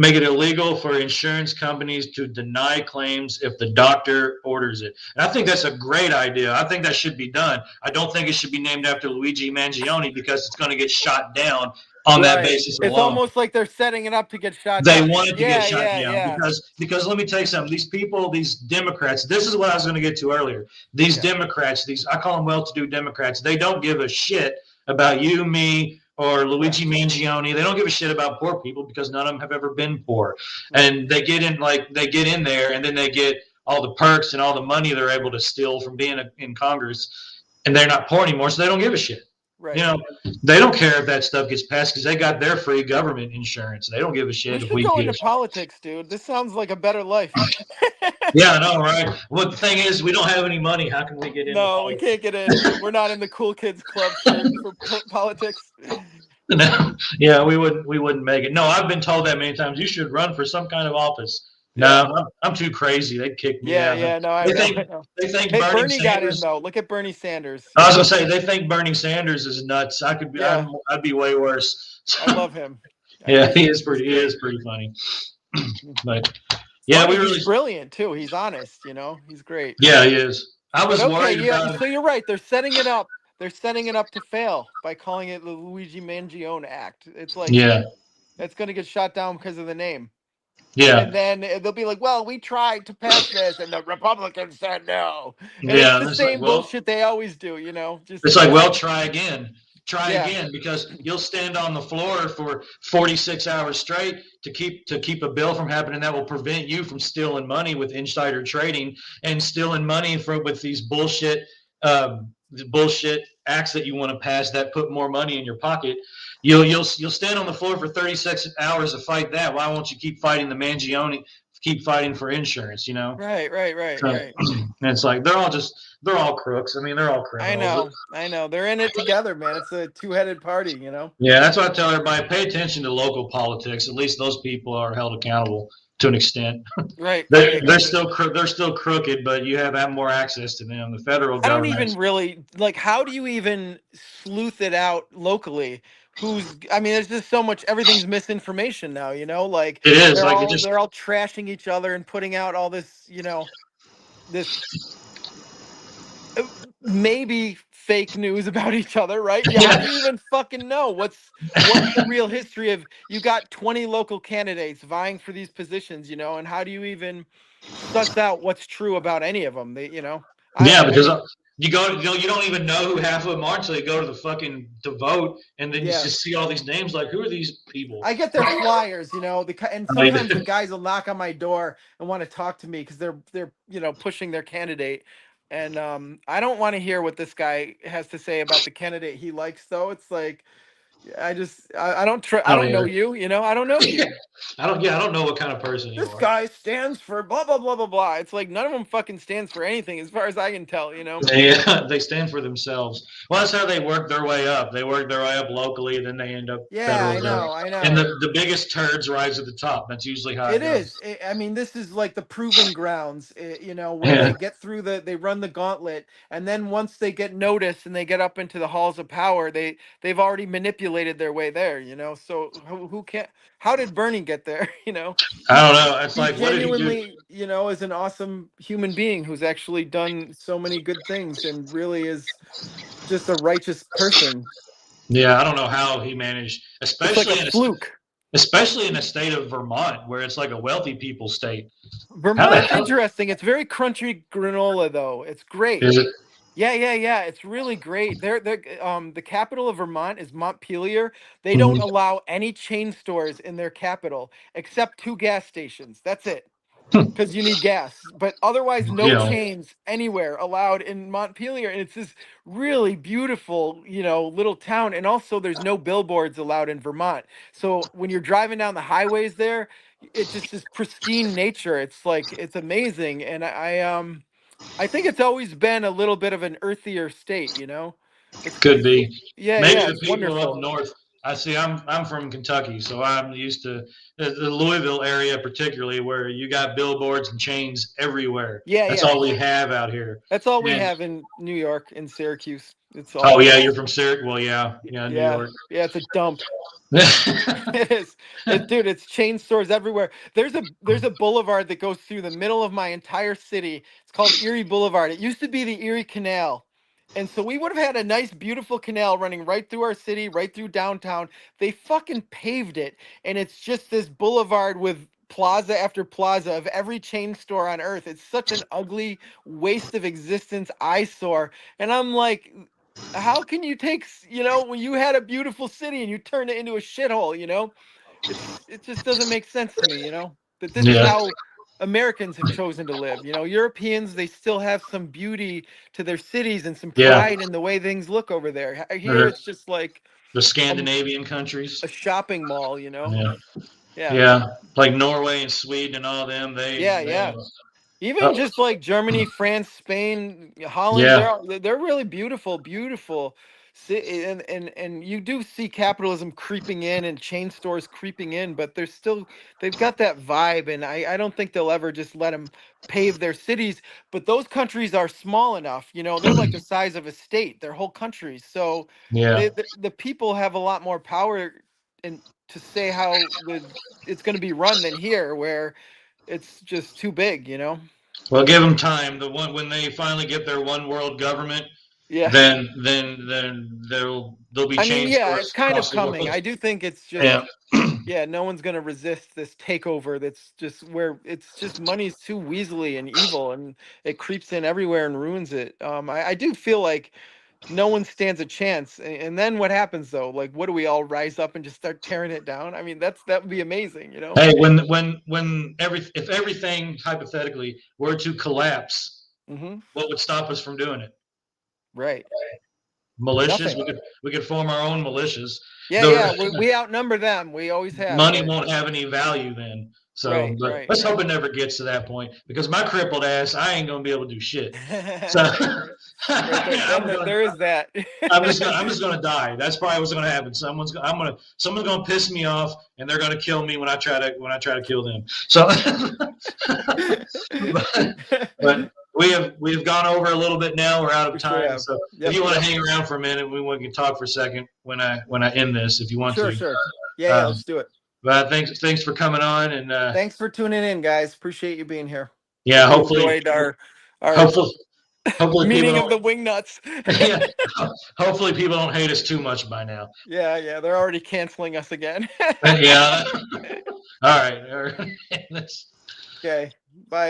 make it illegal for insurance companies to deny claims if the doctor orders it. And I think that's a great idea. I think that should be done. I don't think it should be named after Luigi Mangione because it's going to get shot down on that basis It's alone. almost like they're setting it up to get shot They down. wanted to get shot down because let me tell you something. These people, these Democrats, this is what I was going to get to earlier. These Democrats, I call them well-to-do Democrats. They don't give a shit about you, me, or Luigi Mangione. They don't give a shit about poor people because none of them have ever been poor. And they get in there and then they get all the perks and all the money they're able to steal from being in Congress, and they're not poor anymore, so they don't give a shit. Right. You know, they don't care if that stuff gets passed because they got their free government insurance. They don't give a shit if we go into politics, dude. This sounds like a better life. Yeah, I know, right? Well, the thing is, we don't have any money. How can we get in? No, we can't get in. We're not in the cool kids club for politics. No, yeah, we wouldn't make it. No, I've been told that many times. You should run for some kind of office. No, I'm too crazy. They'd kick me out. Yeah, no, I know. They think Bernie got in though. Look at Bernie Sanders. I was gonna say they think Bernie Sanders is nuts. I'd be way worse. I love him. Yeah, he is pretty funny. But yeah, he's brilliant too. He's honest, he's great. Yeah, he is. I was worried about so you're right. They're setting it up. They're setting it up to fail by calling it the Luigi Mangione Act. It's like it's going to get shot down because of the name. Yeah. And then they'll be like, well, we tried to pass this and the Republicans said no. And it's the same bullshit they always do, It's like, well, try again. Try again, because you'll stand on the floor for 46 hours straight to keep a bill from happening that will prevent you from stealing money with insider trading and stealing money with these bullshit acts that you want to pass that put more money in your pocket. You'll stand on the floor for 36 hours to fight that. Why won't you keep fighting the Mangione? Keep fighting for insurance, Right. And it's like they're all crooks. I mean, they're all criminals. I know. They're in it together, man. It's a two-headed party, Yeah, that's why I tell everybody: pay attention to local politics. At least those people are held accountable to an extent. Right. They're still crooked, but you have more access to them. The federal government. I don't even really how do you even sleuth it out locally? There's just so much. Everything's misinformation now. Like it is. They're all trashing each other and putting out all this. This maybe fake news about each other, right? How do you even fucking know what's the real history of? You got 20 local candidates vying for these positions, and how do you even suss out what's true about any of them? Because you don't even know who half of them are until you go to vote, and then you just see all these names. Like, who are these people? I get their flyers, and sometimes the guys will knock on my door and want to talk to me because they're pushing their candidate, and I don't want to hear what this guy has to say about the candidate he likes. Though it's like, I don't know you. I don't know you. I don't know what kind of person you are. This guy stands for blah blah blah blah blah. It's like none of them fucking stands for anything, as far as I can tell. Yeah, they stand for themselves. Well, that's how they work their way up. They work their way up locally, and then they end up. I know. And the biggest turds rise at the top. That's usually how it is. This is like the proving grounds. Where they get through they run the gauntlet, and then once they get noticed and they get up into the halls of power, they've already manipulated their way there, so who can't? How did Bernie get there? I don't know. It's like, what did he do? Is an awesome human being who's actually done so many good things and really is just a righteous person. Yeah, I don't know how he managed, especially in a fluke. Especially in a state of Vermont, where it's like a wealthy people's state. Vermont's interesting. It's very crunchy granola, though. It's great. Is it? Yeah. It's really great. The capital of Vermont is Montpelier. They don't allow any chain stores in their capital except 2 gas stations. That's it. Because you need gas. But otherwise, no chains anywhere allowed in Montpelier. And it's this really beautiful, little town. And also, there's no billboards allowed in Vermont. So when you're driving down the highways there, it's just this pristine nature. It's like, it's amazing. And I think it's always been a little bit of an earthier state, Could be. Yeah, maybe the people wonderful. Up north. I see. I'm from Kentucky, so I'm used to the Louisville area, particularly, where you got billboards and chains everywhere. That's all we have out here. That's all we have in New York and Syracuse. It's all. Oh yeah, you're from Syracuse. Well, yeah, New York. Yeah, it's a dump. It is. Dude, it's chain stores everywhere. There's a boulevard that goes through the middle of my entire city. It's called Erie Boulevard. It used to be the Erie Canal. And so we would have had a nice, beautiful canal running right through our city, right through downtown. They fucking paved it. And it's just this boulevard with plaza after plaza of every chain store on earth. It's such an ugly waste of existence eyesore. And I'm like, how can you take, when you had a beautiful city and you turn it into a shithole, it just doesn't make sense to me, that this is Yeah. how Americans have chosen to live. Europeans, they still have some beauty to their cities and some Yeah. pride in the way things look over there. Here, The, it's just like the Scandinavian countries. a shopping mall, Yeah. Yeah. Yeah. Like Norway and Sweden and all them. Yeah. Even Oh, just like Germany, France, Spain, Holland, yeah. they're really beautiful, beautiful. And you do see capitalism creeping in and chain stores creeping in, but they've got that vibe, and I don't think they'll ever just let them pave their cities. But those countries are small enough, they're like the size of a state, their whole countries. So Yeah. the people have a lot more power and to say how it's going to be run than here, where it's just too big, Well, give them time. The one when they finally get their one world government, Yeah. then there'll be I mean, chain yeah, it's stores kind of across the coming. world. I do think it's just, Yeah. yeah, no one's going to resist this takeover. That's just where it's just money's too weaselly and evil, and it creeps in everywhere and ruins it. I do feel like no one stands a chance. And then what happens though? Like, what do we all rise up and just start tearing it down? I mean, that would be amazing, Hey, if everything hypothetically were to collapse, Mm-hmm. what would stop us from doing it? Right. Militias. Nothing. We could form our own militias. Yeah. We outnumber them. We always have. Money But won't have any value then. So, but right. let's Yeah. hope it never gets to that point, because my crippled ass, I ain't gonna be able to do shit. So Right. There is that. I'm just gonna die. That's probably what's gonna happen. Someone's gonna piss me off, and they're gonna kill me when I try to kill them. So, but we have gone over a little bit now. We're out of time. So if you want to hang around for a minute, we can talk for a second when I end this. If you want to. Sure. Yeah. Let's do it. But thanks for coming on, and thanks for tuning in, guys. Appreciate you being here. yeah, Hope you hopefully enjoyed our hopefully meeting people of the wingnuts. yeah, hopefully people don't hate us too much by now. Yeah, they're already canceling us again. Yeah. All right. Okay. Bye.